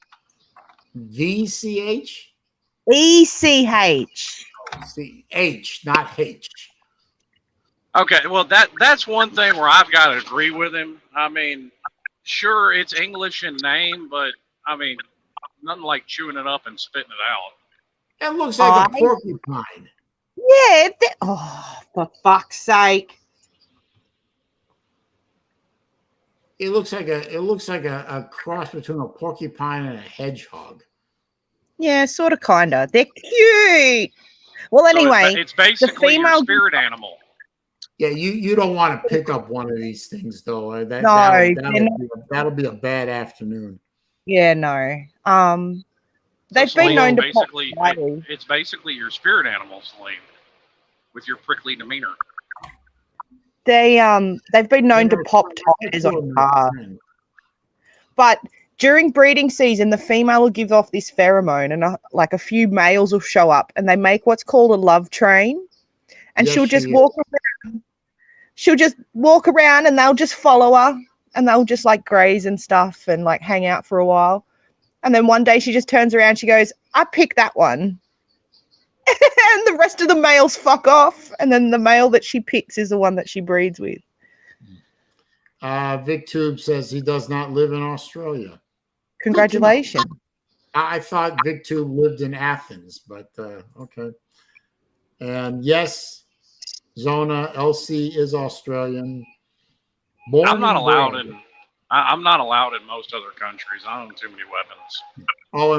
VCH? ECH. C H, not H. Okay, well that's one thing where I've got to agree with him. I mean, sure it's English in name, but I mean, nothing like chewing it up and spitting it out. It looks like a porcupine. Yeah. Oh, for fuck's sake! It looks like a cross between a porcupine and a hedgehog. Yeah, sort of, kinda. They're cute. Well, anyway, so it's basically your spirit animal. Yeah, you don't want to pick up one of these things though. That'll be a bad afternoon. Yeah, no. They've been known to pop tigers. It's basically your spirit animal, Saleen, with your prickly demeanor. They've been known to pop tigers on cars. But during breeding season, the female will give off this pheromone, and like a few males will show up, and they make what's called a love train. And she'll just walk around. She'll just walk around, and they'll just follow her, and they'll just like graze and stuff, and like hang out for a while. And then one day she just turns around. She goes, "I picked that one," and the rest of the males fuck off. And then the male that she picks is the one that she breeds with. VicTube says he does not live in Australia. Congratulations. I thought VicTube lived in Athens, but okay. And yes, Zona LC is Australian. I'm not allowed in most other countries. I own too many weapons. Oh,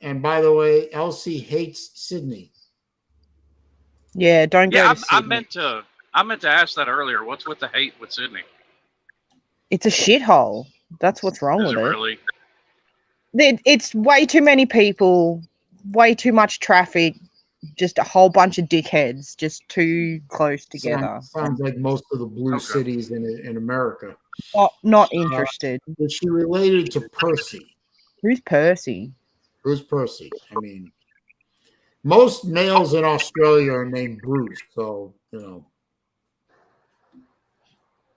and by the way, LC hates Sydney. Yeah, don't go. Yeah, to I Sydney. meant to ask that earlier. What's with the hate with Sydney? It's a shithole. That's what's wrong with it. Really? It's way too many people, way too much traffic, just a whole bunch of dickheads, just too close together. Sounds like most of the blue cities in America. Not interested. Is she related to Percy? Who's Percy? Who's Percy? I mean, most males in Australia are named Bruce, so you know.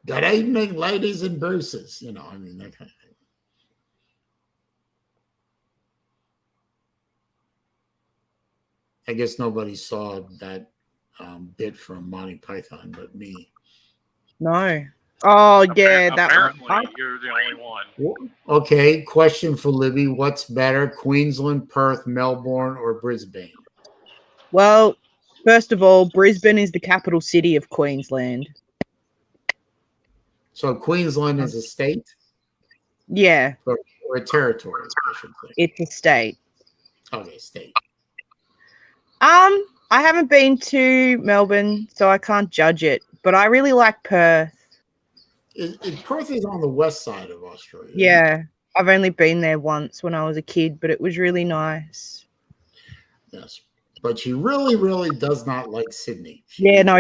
Good evening, ladies and Bruces. You know, I mean that kind of thing. I guess nobody saw that bit from Monty Python but me. No. Oh, yeah, that apparently one. You're the only one. Okay, question for Libby. What's better, Queensland, Perth, Melbourne, or Brisbane? Well, first of all, Brisbane is the capital city of Queensland. So Queensland is a state? Yeah. Or a territory, I should say. It's a state. Okay, state. I haven't been to Melbourne, so I can't judge it, but I really like Perth. Perth is on the west side of Australia. Yeah, I've only been there once when I was a kid, but it was really nice. Yes, but she really, really does not like Sydney.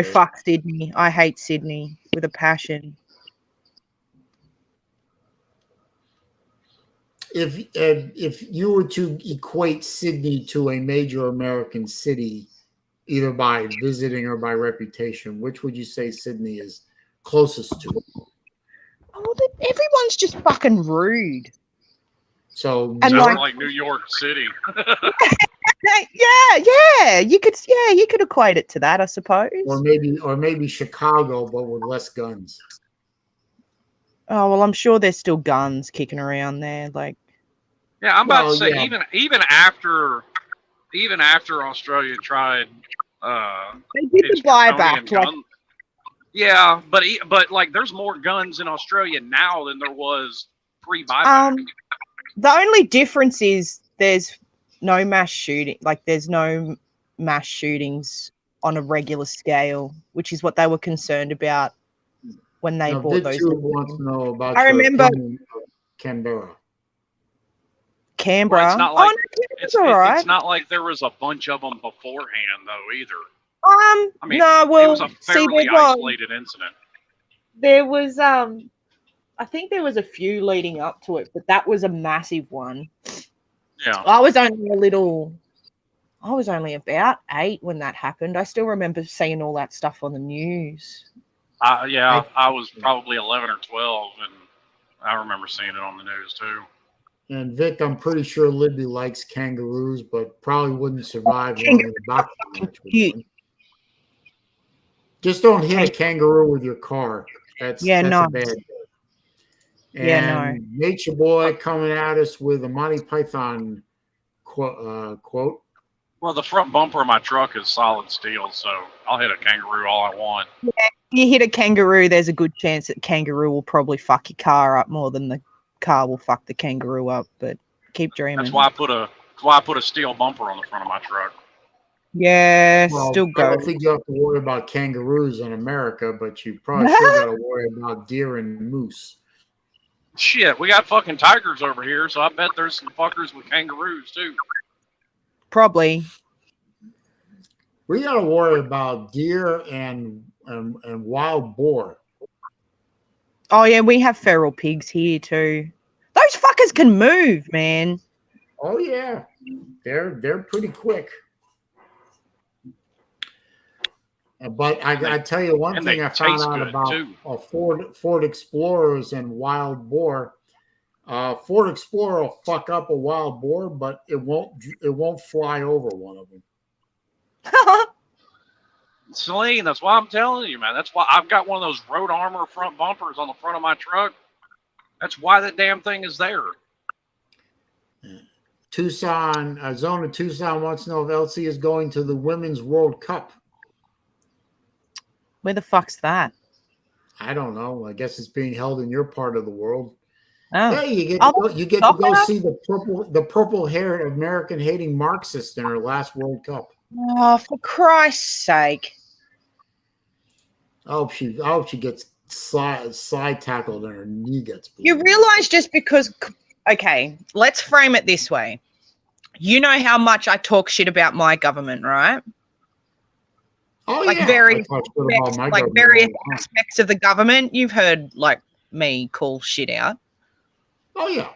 Fuck Sydney. I hate Sydney with a passion. If you were to equate Sydney to a major American city, either by visiting or by reputation, which would you say Sydney is closest to? Oh, everyone's just fucking rude. So and like New York City. yeah. You could equate it to that, I suppose. Or maybe Chicago, but with less guns. Oh well, I'm sure there's still guns kicking around there. Like, yeah, I'm about to say even after Australia tried, they did the buyback. Yeah, but like there's more guns in Australia now than there was pre-buyback. The only difference is there's no mass shooting. Like there's no mass shootings on a regular scale, which is what they were concerned about when they bought those. Wants to know about I remember Canberra. Well, it's not like it's not like there was a bunch of them beforehand though either. I mean, no, well, it was a fairly isolated incident. There was, I think there was a few leading up to it, but that was a massive one. Yeah. I was only about 8 when that happened. I still remember seeing all that stuff on the news. I was probably 11 or 12, and I remember seeing it on the news too. And Vic, I'm pretty sure Libby likes kangaroos, but probably wouldn't survive long in the boxing match with one. Just don't hit a kangaroo with your car. That's Yeah, a no. bad thing. Yeah, And Nature Boy coming at us with a Monty Python quote. Well, the front bumper of my truck is solid steel, so I'll hit a kangaroo all I want. You hit a kangaroo, there's a good chance that kangaroo will probably fuck your car up more than the car will fuck the kangaroo up. But keep dreaming. That's why I put a steel bumper on the front of my truck. Yeah, Well, still I go. don't think you have to worry about kangaroos in America, but you probably sure got to worry about deer and moose. Shit, we got fucking tigers over here, so I bet there's some fuckers with kangaroos too. Probably. We got to worry about deer and wild boar. Oh yeah, we have feral pigs here too. Those fuckers can move, man. Oh yeah, they're pretty quick. But I tell you one thing I found out about Ford Explorers and wild boar. Ford Explorer will fuck up a wild boar, but it won't fly over one of them. Saleen, that's why I'm telling you, man. That's why I've got one of those road armor front bumpers on the front of my truck. That's why that damn thing is there. Tucson, Zone of Tucson wants to know if LC is going to the Women's World Cup. Where the fuck's that? I don't know. I guess it's being held in your part of the world. Oh. Hey, you get to go see the purple-haired American-hating Marxist in her last World Cup. Oh, for Christ's sake! I hope she gets slide tackled and her knee gets bleeding. You realize just because, okay, let's frame it this way. You know how much I talk shit about my government, right? Oh, like yeah. various government. aspects of the government. You've heard like me call shit out. Oh yeah.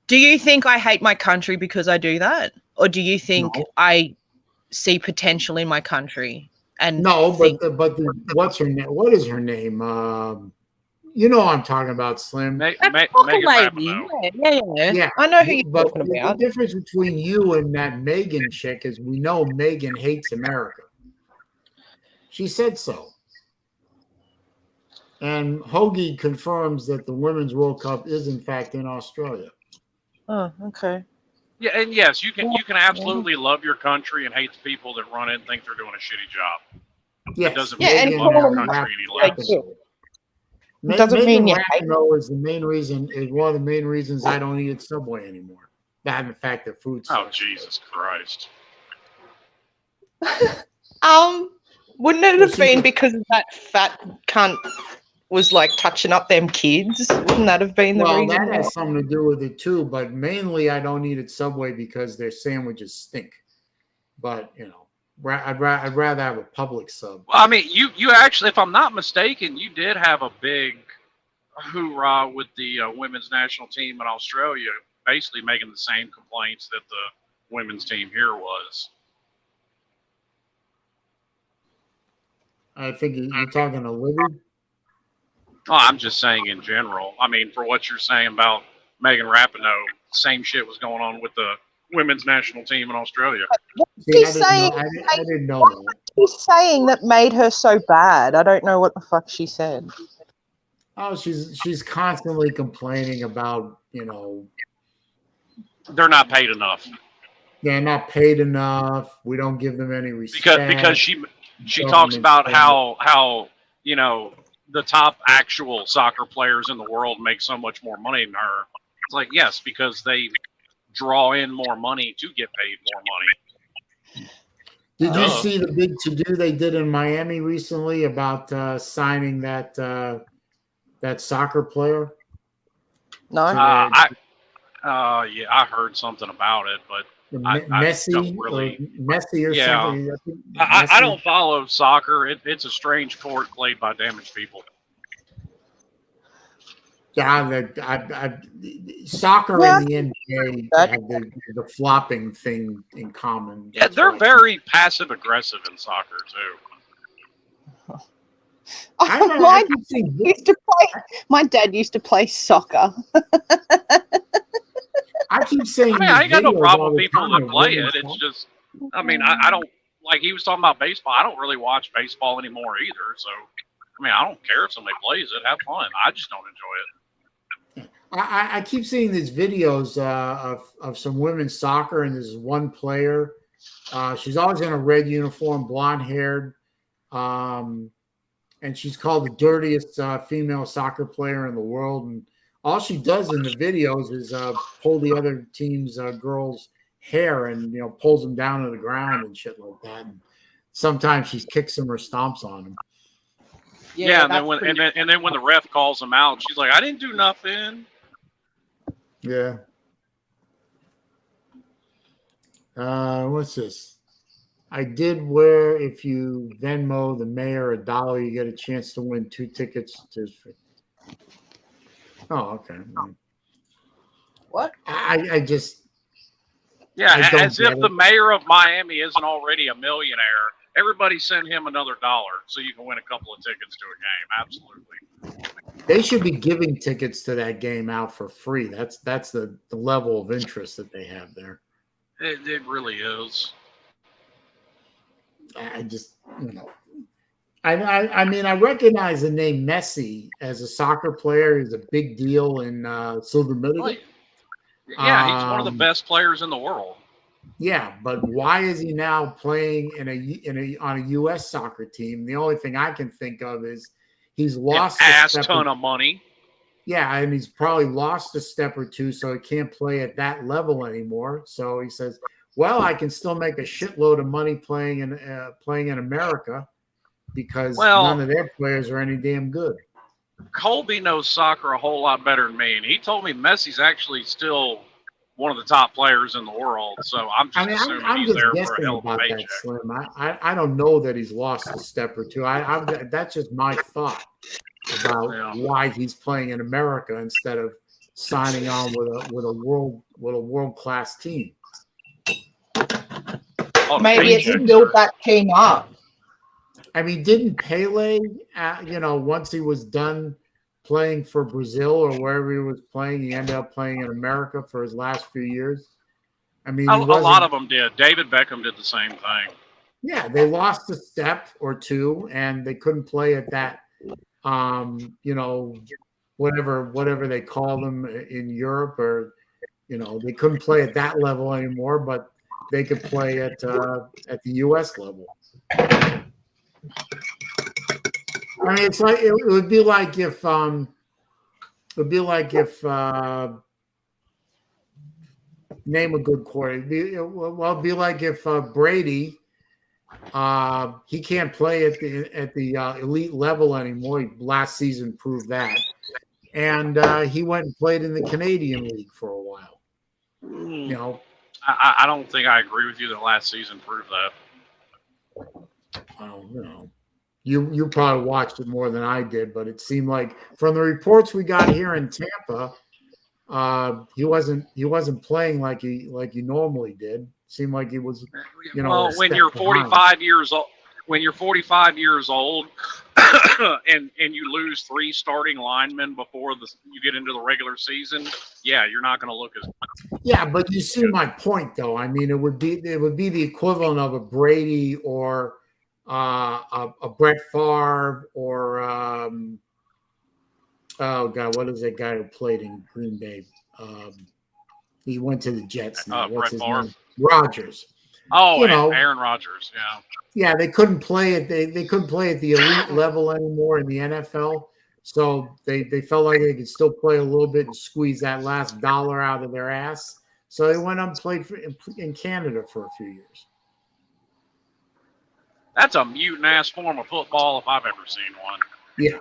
Do you think I hate my country because I do that, or do you think I see potential in my country? And no, but what's her name? What is her name? You know what I'm talking about, Slim. Lady. Yeah. I know who you're talking about. The difference between you and that Megan chick is we know Megan hates America. She said so. And Hoagie confirms that the Women's World Cup is in fact in Australia. Oh, okay. Yeah, and yes, you can absolutely love your country and hate the people that run it and think they're doing a shitty job. Yes. It doesn't mean you love your country any less. It doesn't mean you hate. Is the main reason is one of the main reasons I don't eat at Subway anymore. That and the fact that food sucks. Oh Jesus Christ. Wouldn't it have been because that fat cunt was like touching up them kids? Wouldn't that have been the reason? Well, that has something to do with it too, but mainly I don't eat at Subway because their sandwiches stink. But you know, I'd rather have a public sub. Well, I mean, you actually, if I'm not mistaken, you did have a big hoorah with the women's national team in Australia, basically making the same complaints that the women's team here was. I think you're talking to Libby. Oh, I'm just saying in general. I mean, for what you're saying about Megan Rapinoe, same shit was going on with the women's national team in Australia. She's saying, I didn't know that. She's saying that made her so bad. I don't know what the fuck she said. Oh, she's constantly complaining about, you know, they're not paid enough. They're not paid enough. We don't give them any respect. Because she talks about how you know the top actual soccer players in the world make so much more money than her. It's like, yes, because they draw in more money to get paid more money. Did you see the big to-do they did in Miami recently about signing that soccer player? No. Yeah, I heard something about it, but Messi or something. I don't follow soccer. It's a strange sport played by damaged people. Yeah, soccer and the NBA have the flopping thing in common. Yeah, they're very passive aggressive in soccer too. My dad used to play soccer. I keep saying. I mean, I ain't got no problem with people that play it. It's just, I mean, I don't like like he was talking about baseball. I don't really watch baseball anymore either. So, I mean, I don't care if somebody plays it. Have fun. I just don't enjoy it. I keep seeing these videos of some women's soccer, and there's one player. She's always in a red uniform, blonde haired, and she's called the dirtiest female soccer player in the world. And all she does in the videos is pull the other team's girls' hair and pulls them down to the ground and shit like that. And sometimes she kicks them or stomps on them. Yeah, and then when the ref calls them out, she's like, "I didn't do nothing." Yeah. What's this? I did where if you Venmo the mayor $1, you get a chance to win 2 tickets to. Oh, okay. What? I just. Yeah, I as if the mayor of Miami isn't already a millionaire. Everybody send him another $1 so you can win a couple of tickets to a game. Absolutely. They should be giving tickets to that game out for free. That's the level of interest that they have there. It really is. I just, I mean, I recognize the name Messi as a soccer player. He's a big deal in Silver Medal. Yeah, he's one of the best players in the world. Yeah, but why is he now playing on a U.S. soccer team? The only thing I can think of is he's lost a ton of money. Yeah, and he's probably lost a step or two, so he can't play at that level anymore. So he says, "Well, I can still make a shitload of money playing in America because none of their players are any damn good." Colby knows soccer a whole lot better than me, and he told me Messi's actually still one of the top players in the world. So I'm just assuming he's there for a hell of a paycheck. Slim. I don't know that he's lost a step or two. That's just my thought about why he's playing in America instead of signing on with a world class team. Maybe it didn't build that team up. I mean, didn't Pele, once he was done playing for Brazil or wherever he was playing, he ended up playing in America for his last few years? I mean, a lot of them did. David Beckham did the same thing. Yeah, they lost a step or two, and they couldn't play at that, whatever they call them in Europe, or they couldn't play at that level anymore, but they could play at the U.S. level. I mean, it's like it would be like if name a good quarterback. It'd be like if Brady, he can't play at the elite level anymore. Last season proved that, and he went and played in the Canadian League for a while. I don't think I agree with you that last season proved that. You probably watched it more than I did, but it seemed like from the reports we got here in Tampa, he wasn't playing like he normally did. Seemed like he was, when you're 45 years old, and you lose 3 starting linemen before you get into the regular season, yeah, you're not going to look as. Yeah, but you see my point, though. I mean, it would be the equivalent of a Brady or a Brett Favre or oh god, what is that guy who played in Green Bay? He went to the Jets now. What's his name? Rodgers. Oh, Aaron Rodgers. Yeah, they couldn't play at they couldn't play at the elite level anymore in the NFL. So they felt like they could still play a little bit and squeeze that last dollar out of their ass. So they went up and played in Canada for a few years. That's a mutant ass form of football if I've ever seen one. Yeah,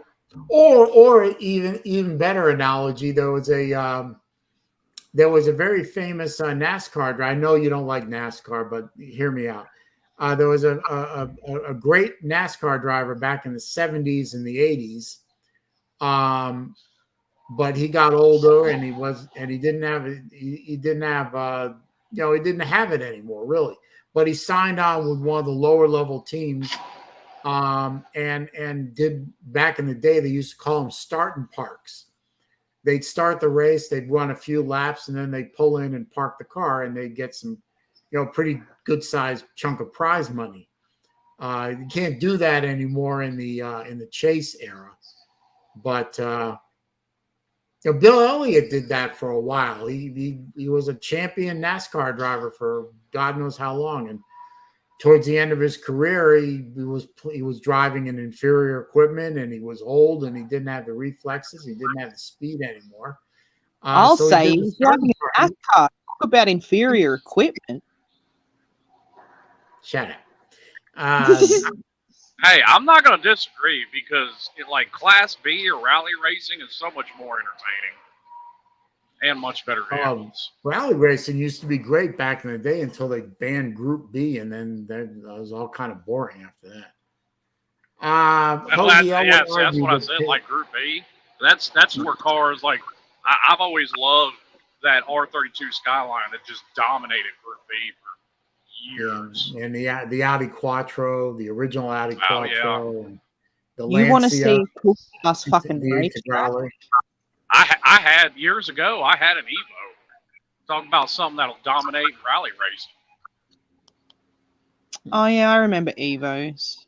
or even better analogy. There was a very famous NASCAR driver. I know you don't like NASCAR, but hear me out. There was a great NASCAR driver back in the 70s and the 80s. But he got older and he didn't have it anymore, really. But he signed on with one of the lower level teams, and did back in the day, they used to call them starting parks. They'd start the race, they'd run a few laps, and then they'd pull in and park the car, and they'd get some, pretty good sized chunk of prize money. You can't do that anymore in the chase era. But Bill Elliott did that for a while. He was a champion NASCAR driver for God knows how long, and towards the end of his career, he was driving an inferior equipment, and he was old, and he didn't have the reflexes, he didn't have the speed anymore. I'll so say he's driving a NASCAR. Talk about inferior equipment. Shut up. Hey, I'm not going to disagree because like Class B or rally racing is so much more entertaining and much better vehicles. Rally racing used to be great back in the day until they banned Group B, and then that was all kind of boring after that. That's what I said. Like Group B, that's where cars like I've always loved that R32 Skyline that just dominated Group B for years. Yeah, and the Audi Quattro, the original Audi Quattro, and the Lancia. You want to see us fucking race? I had years ago. I had an Evo. Talking about something that'll dominate rally racing. Oh yeah, I remember Evos.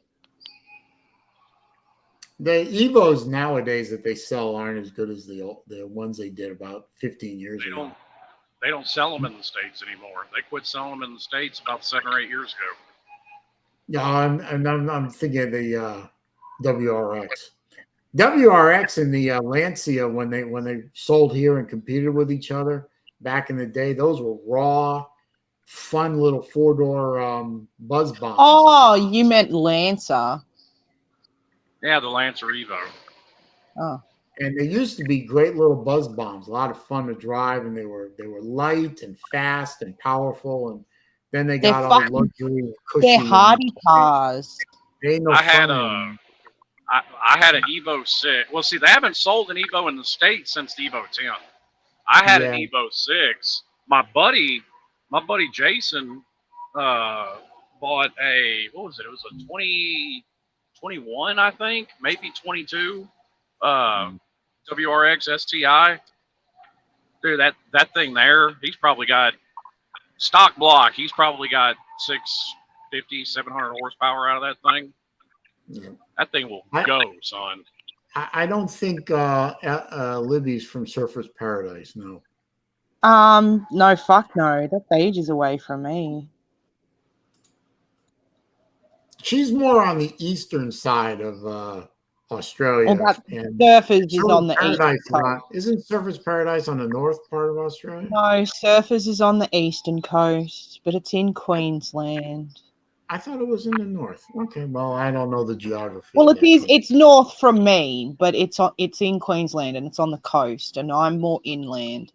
The Evos nowadays that they sell aren't as good as the ones they did about 15 years ago. They don't sell them in the States anymore. They quit selling them in the States about 7 or 8 years ago. Yeah, I'm thinking of the WRX. WRX and the Lancia, when they sold here and competed with each other back in the day, those were raw, fun little 4-door buzz bombs. Oh, you meant Lancer. Yeah, the Lancer Evo. Oh. And they used to be great little buzz bombs, a lot of fun to drive, and they were light and fast and powerful. And then they got all the luxury and cushy. They're hardy cars. I had an Evo 6. Well, see, they haven't sold an Evo in the States since the Evo 10. I had an Evo 6. My buddy Jason bought a, what was it? It was a 2021, I think, maybe 22 WRX STI. Dude, that thing there, he's probably got stock block. He's probably got 650, 700 horsepower out of that thing. Yeah. That thing will go, son. I don't think Libby's from Surfer's Paradise. No. No, fuck no. That's ages away from me. She's more on the eastern side of Australia. Well, Surfers is on the Paradise eastern coast. Isn't Surfer's Paradise on the north part of Australia? No, Surfers is on the eastern coast, but it's in Queensland. I thought it was in the north. Okay, well, I don't know the geography. Well, it is. It's north from me, but it's in Queensland and it's on the coast, and I'm more inland.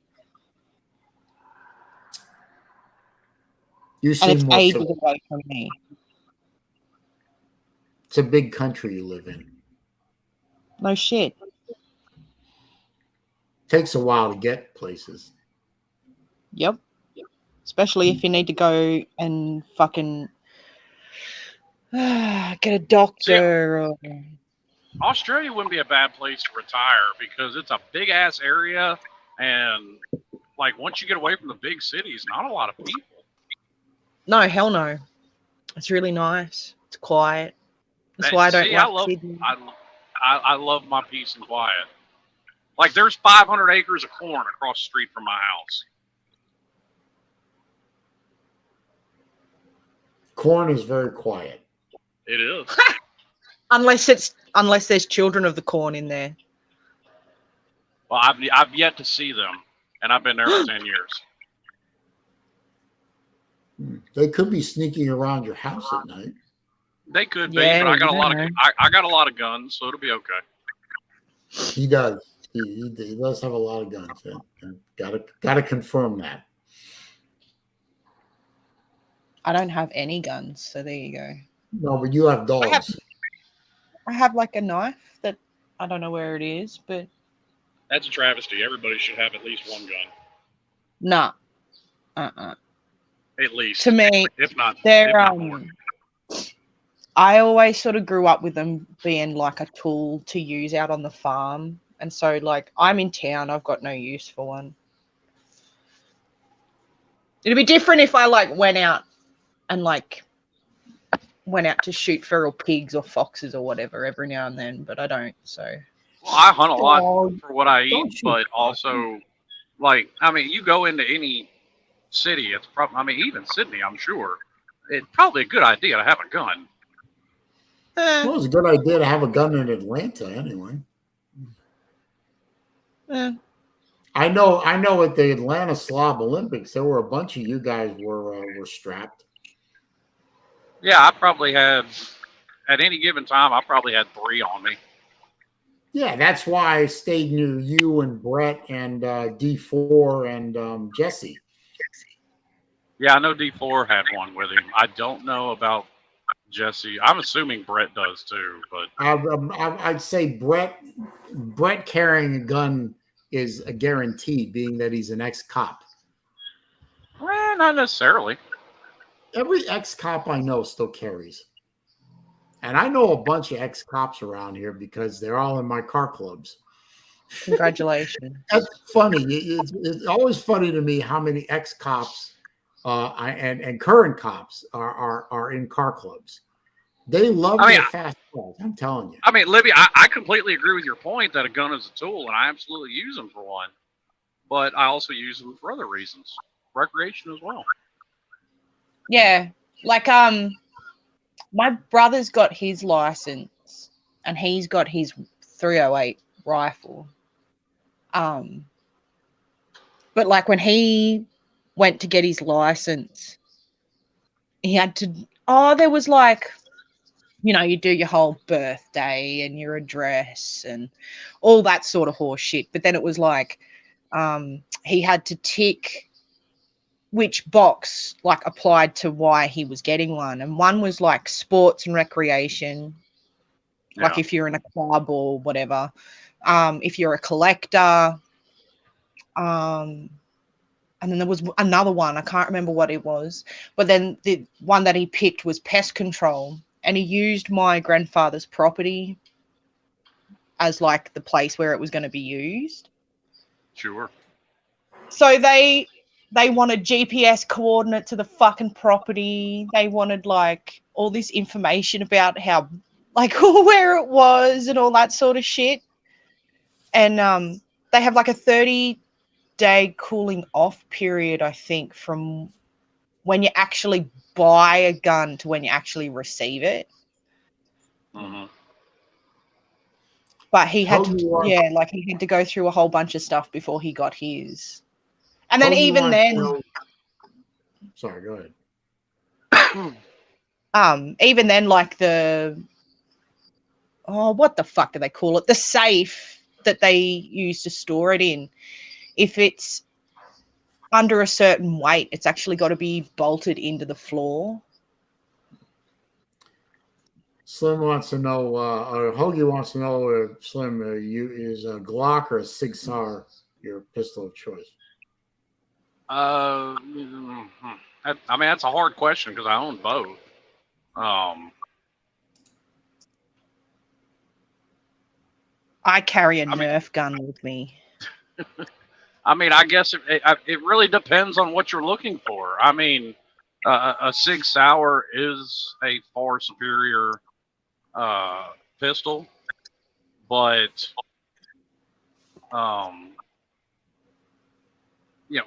And it's ages away from me. It's a big country you live in. No shit. Takes a while to get places. Yep. Especially if you need to go and fucking get a doctor. Australia wouldn't be a bad place to retire because it's a big ass area, and like once you get away from the big cities, not a lot of people. No, hell no. It's really nice. It's quiet. That's why I don't like Sydney. I love my peace and quiet. Like there's 500 acres of corn across the street from my house. Corn is very quiet. It is. unless there's children of the corn in there. Well, I've yet to see them, and I've been there for 10 years. They could be sneaking around your house at night. They could be, but I got a lot of guns, so it'll be okay. He does. He does have a lot of guns. And gotta confirm that. I don't have any guns, so there you go. No, but you have dogs. I have like a knife that I don't know where it is, but that's a travesty. Everybody should have at least one gun. Nah. At least. To me, if not more. I always sort of grew up with them being like a tool to use out on the farm. And so like I'm in town, I've got no use for one. It'd be different if I like went out and like went out to shoot feral pigs or foxes or whatever every now and then, but I don't. So. Well, I hunt a lot Oh, for what I don't eat, shoot but also, like, I mean, you go into any city, it's probably, I mean, even Sydney, I'm sure, it's probably a good idea to have a gun. Well, it's a good idea to have a gun in Atlanta anyway. I know at the Atlanta Slob Olympics, there were a bunch of you guys were strapped. Yeah, I probably had, at any given time, I probably had 3 on me. Yeah, that's why I stayed near you and Brett and D4 and Jesse. Yeah, I know D4 had one with him. I don't know about Jesse. I'm assuming Brett does too, but I'd say Brett carrying a gun is a guarantee, being that he's an ex-cop. not necessarily. Every ex-cop I know still carries. And I know a bunch of ex-cops around here because they're all in my car clubs. Congratulations. That's funny. It's always funny to me how many ex-cops and current cops are in car clubs. They love their fast cars. I'm telling you. I mean, Libby, I completely agree with your point that a gun is a tool, and I absolutely use them for one. But I also use them for other reasons, recreation as well. Yeah, like my brother's got his license, and he's got his 308 rifle. But like when he went to get his license, he had to. Oh, there was like, you know, you do your whole birthday and your address and all that sort of horse shit. But then it was like he had to tick which box like applied to why he was getting one. And one was like sports and recreation, like if you're in a club or whatever. If you're a collector. And then there was another one. I can't remember what it was. But then the one that he picked was pest control. And he used my grandfather's property as like the place where it was going to be used. Sure. So they wanted GPS coordinate to the fucking property. They wanted like all this information about how, like where it was and all that sort of shit. And they have like a 30-day cooling off period, I think, from when you actually buy a gun to when you actually receive it. Mm-hmm. But he had he had to go through a whole bunch of stuff before he got his. And then even then, sorry, go ahead. Even then, like what the fuck do they call it? The safe that they use to store it in. If it's under a certain weight, it's actually got to be bolted into the floor. Slim wants to know, or Hoagie wants to know, Slim, is a Glock or a Sig Sauer your pistol of choice? I mean, that's a hard question because I own both. I carry a Nerf gun with me. I mean, I guess it really depends on what you're looking for. I mean, a Sig Sauer is a far superior pistol, but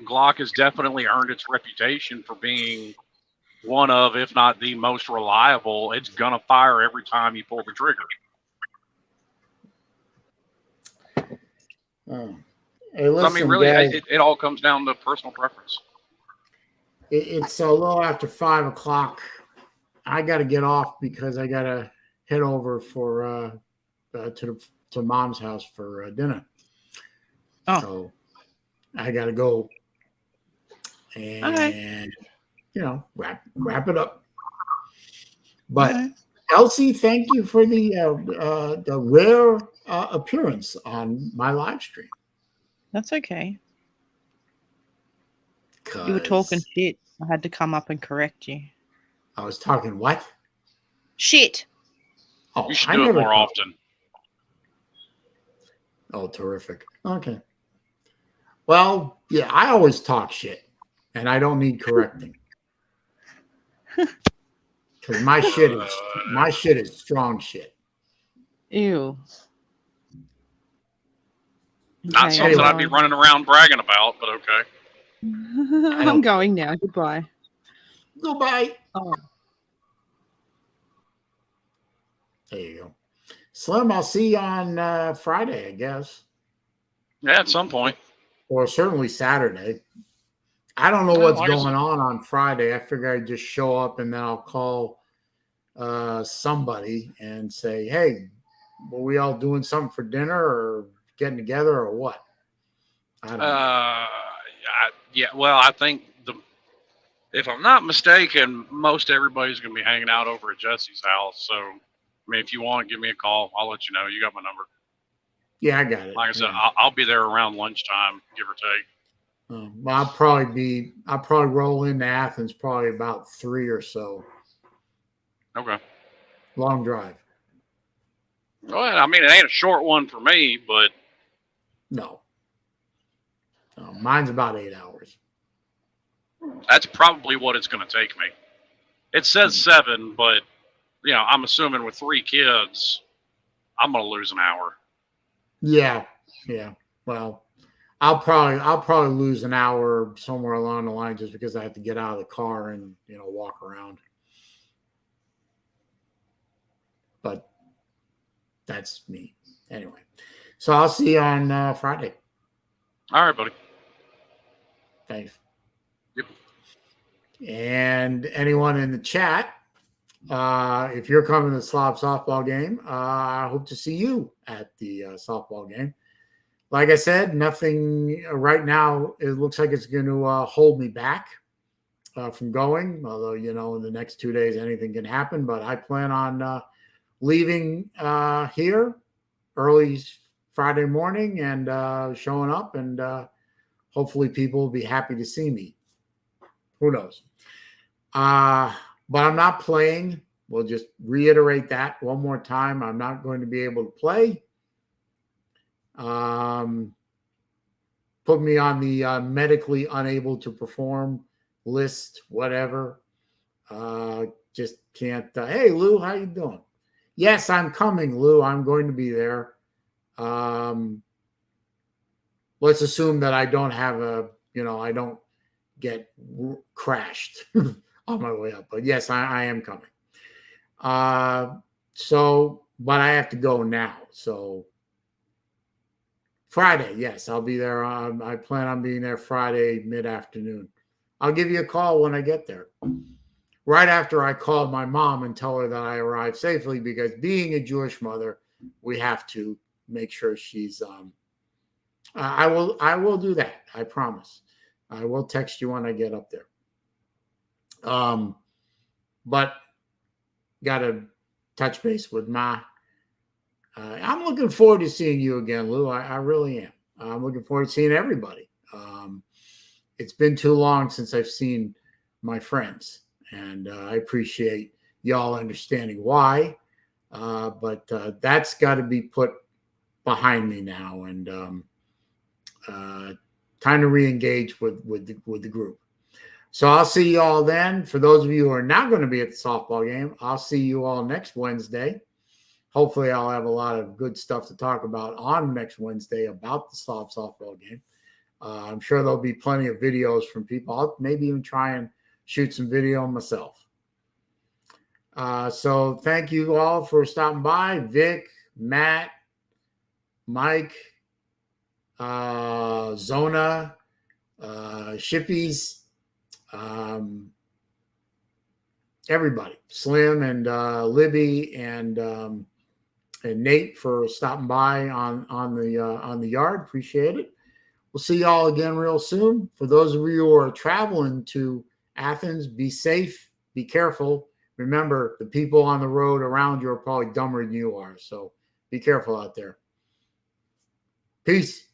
Glock has definitely earned its reputation for being one of, if not the most reliable. It's gonna fire every time you pull the trigger. Hey, listen, I mean, really, guys, it all comes down to personal preference. It's a little after 5 o'clock. I got to get off because I got to head over for to Mom's house for dinner. Oh, so I got to go and wrap it up. But Elsie, thank you for the rare appearance on my live stream. That's okay. You were talking shit. I had to come up and correct you. I was talking what? Shit. Oh, you should do it more often. Oh, terrific. Okay. Well, yeah, I always talk shit, and I don't need correcting. Because my shit is strong shit. Ew. Not Okay, something Anyway. I'd be running around bragging about, but okay. I'm going now. Goodbye. Goodbye. Oh. There you go. Slim, I'll see you on Friday, I guess. Yeah, at some point. Or certainly Saturday. I don't know Well, what's like I going said- on Friday. I figure I'd just show up and then I'll call somebody and say, hey, were we all doing something for dinner or getting together or what? I don't know. Yeah, well, I think if I'm not mistaken, most everybody's going to be hanging out over at Jesse's house. So, I mean, if you want to give me a call, I'll let you know. You got my number. Yeah, I got it. Like I said, Yeah. I'll be there around lunchtime, give or take. Well, I'll probably roll into Athens probably about 3 or so. Okay. Long drive. Well, I mean, it ain't a short one for me, but No, mine's about 8 hours. that's probably what it's going to take me. It says 7, but I'm assuming with 3 kids, I'm going to lose an hour. Yeah. Well, I'll probably lose an hour somewhere along the line just because I have to get out of the car and walk around. But that's me anyway. So I'll see you on Friday. All right, buddy. Thanks. Yep. And anyone in the chat, if you're coming to the Slob softball game, I hope to see you at the softball game. Like I said, nothing right now. It looks like it's going to hold me back from going. Although, in the next 2 days, anything can happen. But I plan on leaving here early Friday morning and showing up. And hopefully people will be happy to see me. Who knows? But I'm not playing. We'll just reiterate that one more time. I'm not going to be able to play. Put me on the medically unable to perform list, whatever. Just can't. Hey, Lou, how you doing? Yes, I'm coming, Lou. I'm going to be there. Let's assume that I don't have I don't get crashed on my way up. But yes, I am coming. But I have to go now. So Friday, yes, I'll be there. I plan on being there Friday mid-afternoon. I'll give you a call when I get there. Right after I call my mom and tell her that I arrived safely, because being a Jewish mother, we have to make sure she's. I will do that. I promise. I will text you when I get up there. But got to touch base with Ma. I'm looking forward to seeing you again, Lou. I really am. I'm looking forward to seeing everybody. It's been too long since I've seen my friends, and I appreciate y'all understanding why. But that's got to be put behind me now, and time to re-engage with the group. So I'll see you all then. For those of you who are not going to be at the softball game, I'll see you all next Wednesday. Hopefully I'll have a lot of good stuff to talk about on next Wednesday about the softball game. I'm sure there'll be plenty of videos from people. I'll maybe even try and shoot some video myself. So thank you all for stopping by. Vic, Matt, Mike, Zona, Shippies, everybody, Slim and Libby and Nate for stopping by on the yard. Appreciate it. We'll see y'all again real soon. For those of you who are traveling to Athens, be safe, be careful. Remember, the people on the road around you are probably dumber than you are. So be careful out there. Peace.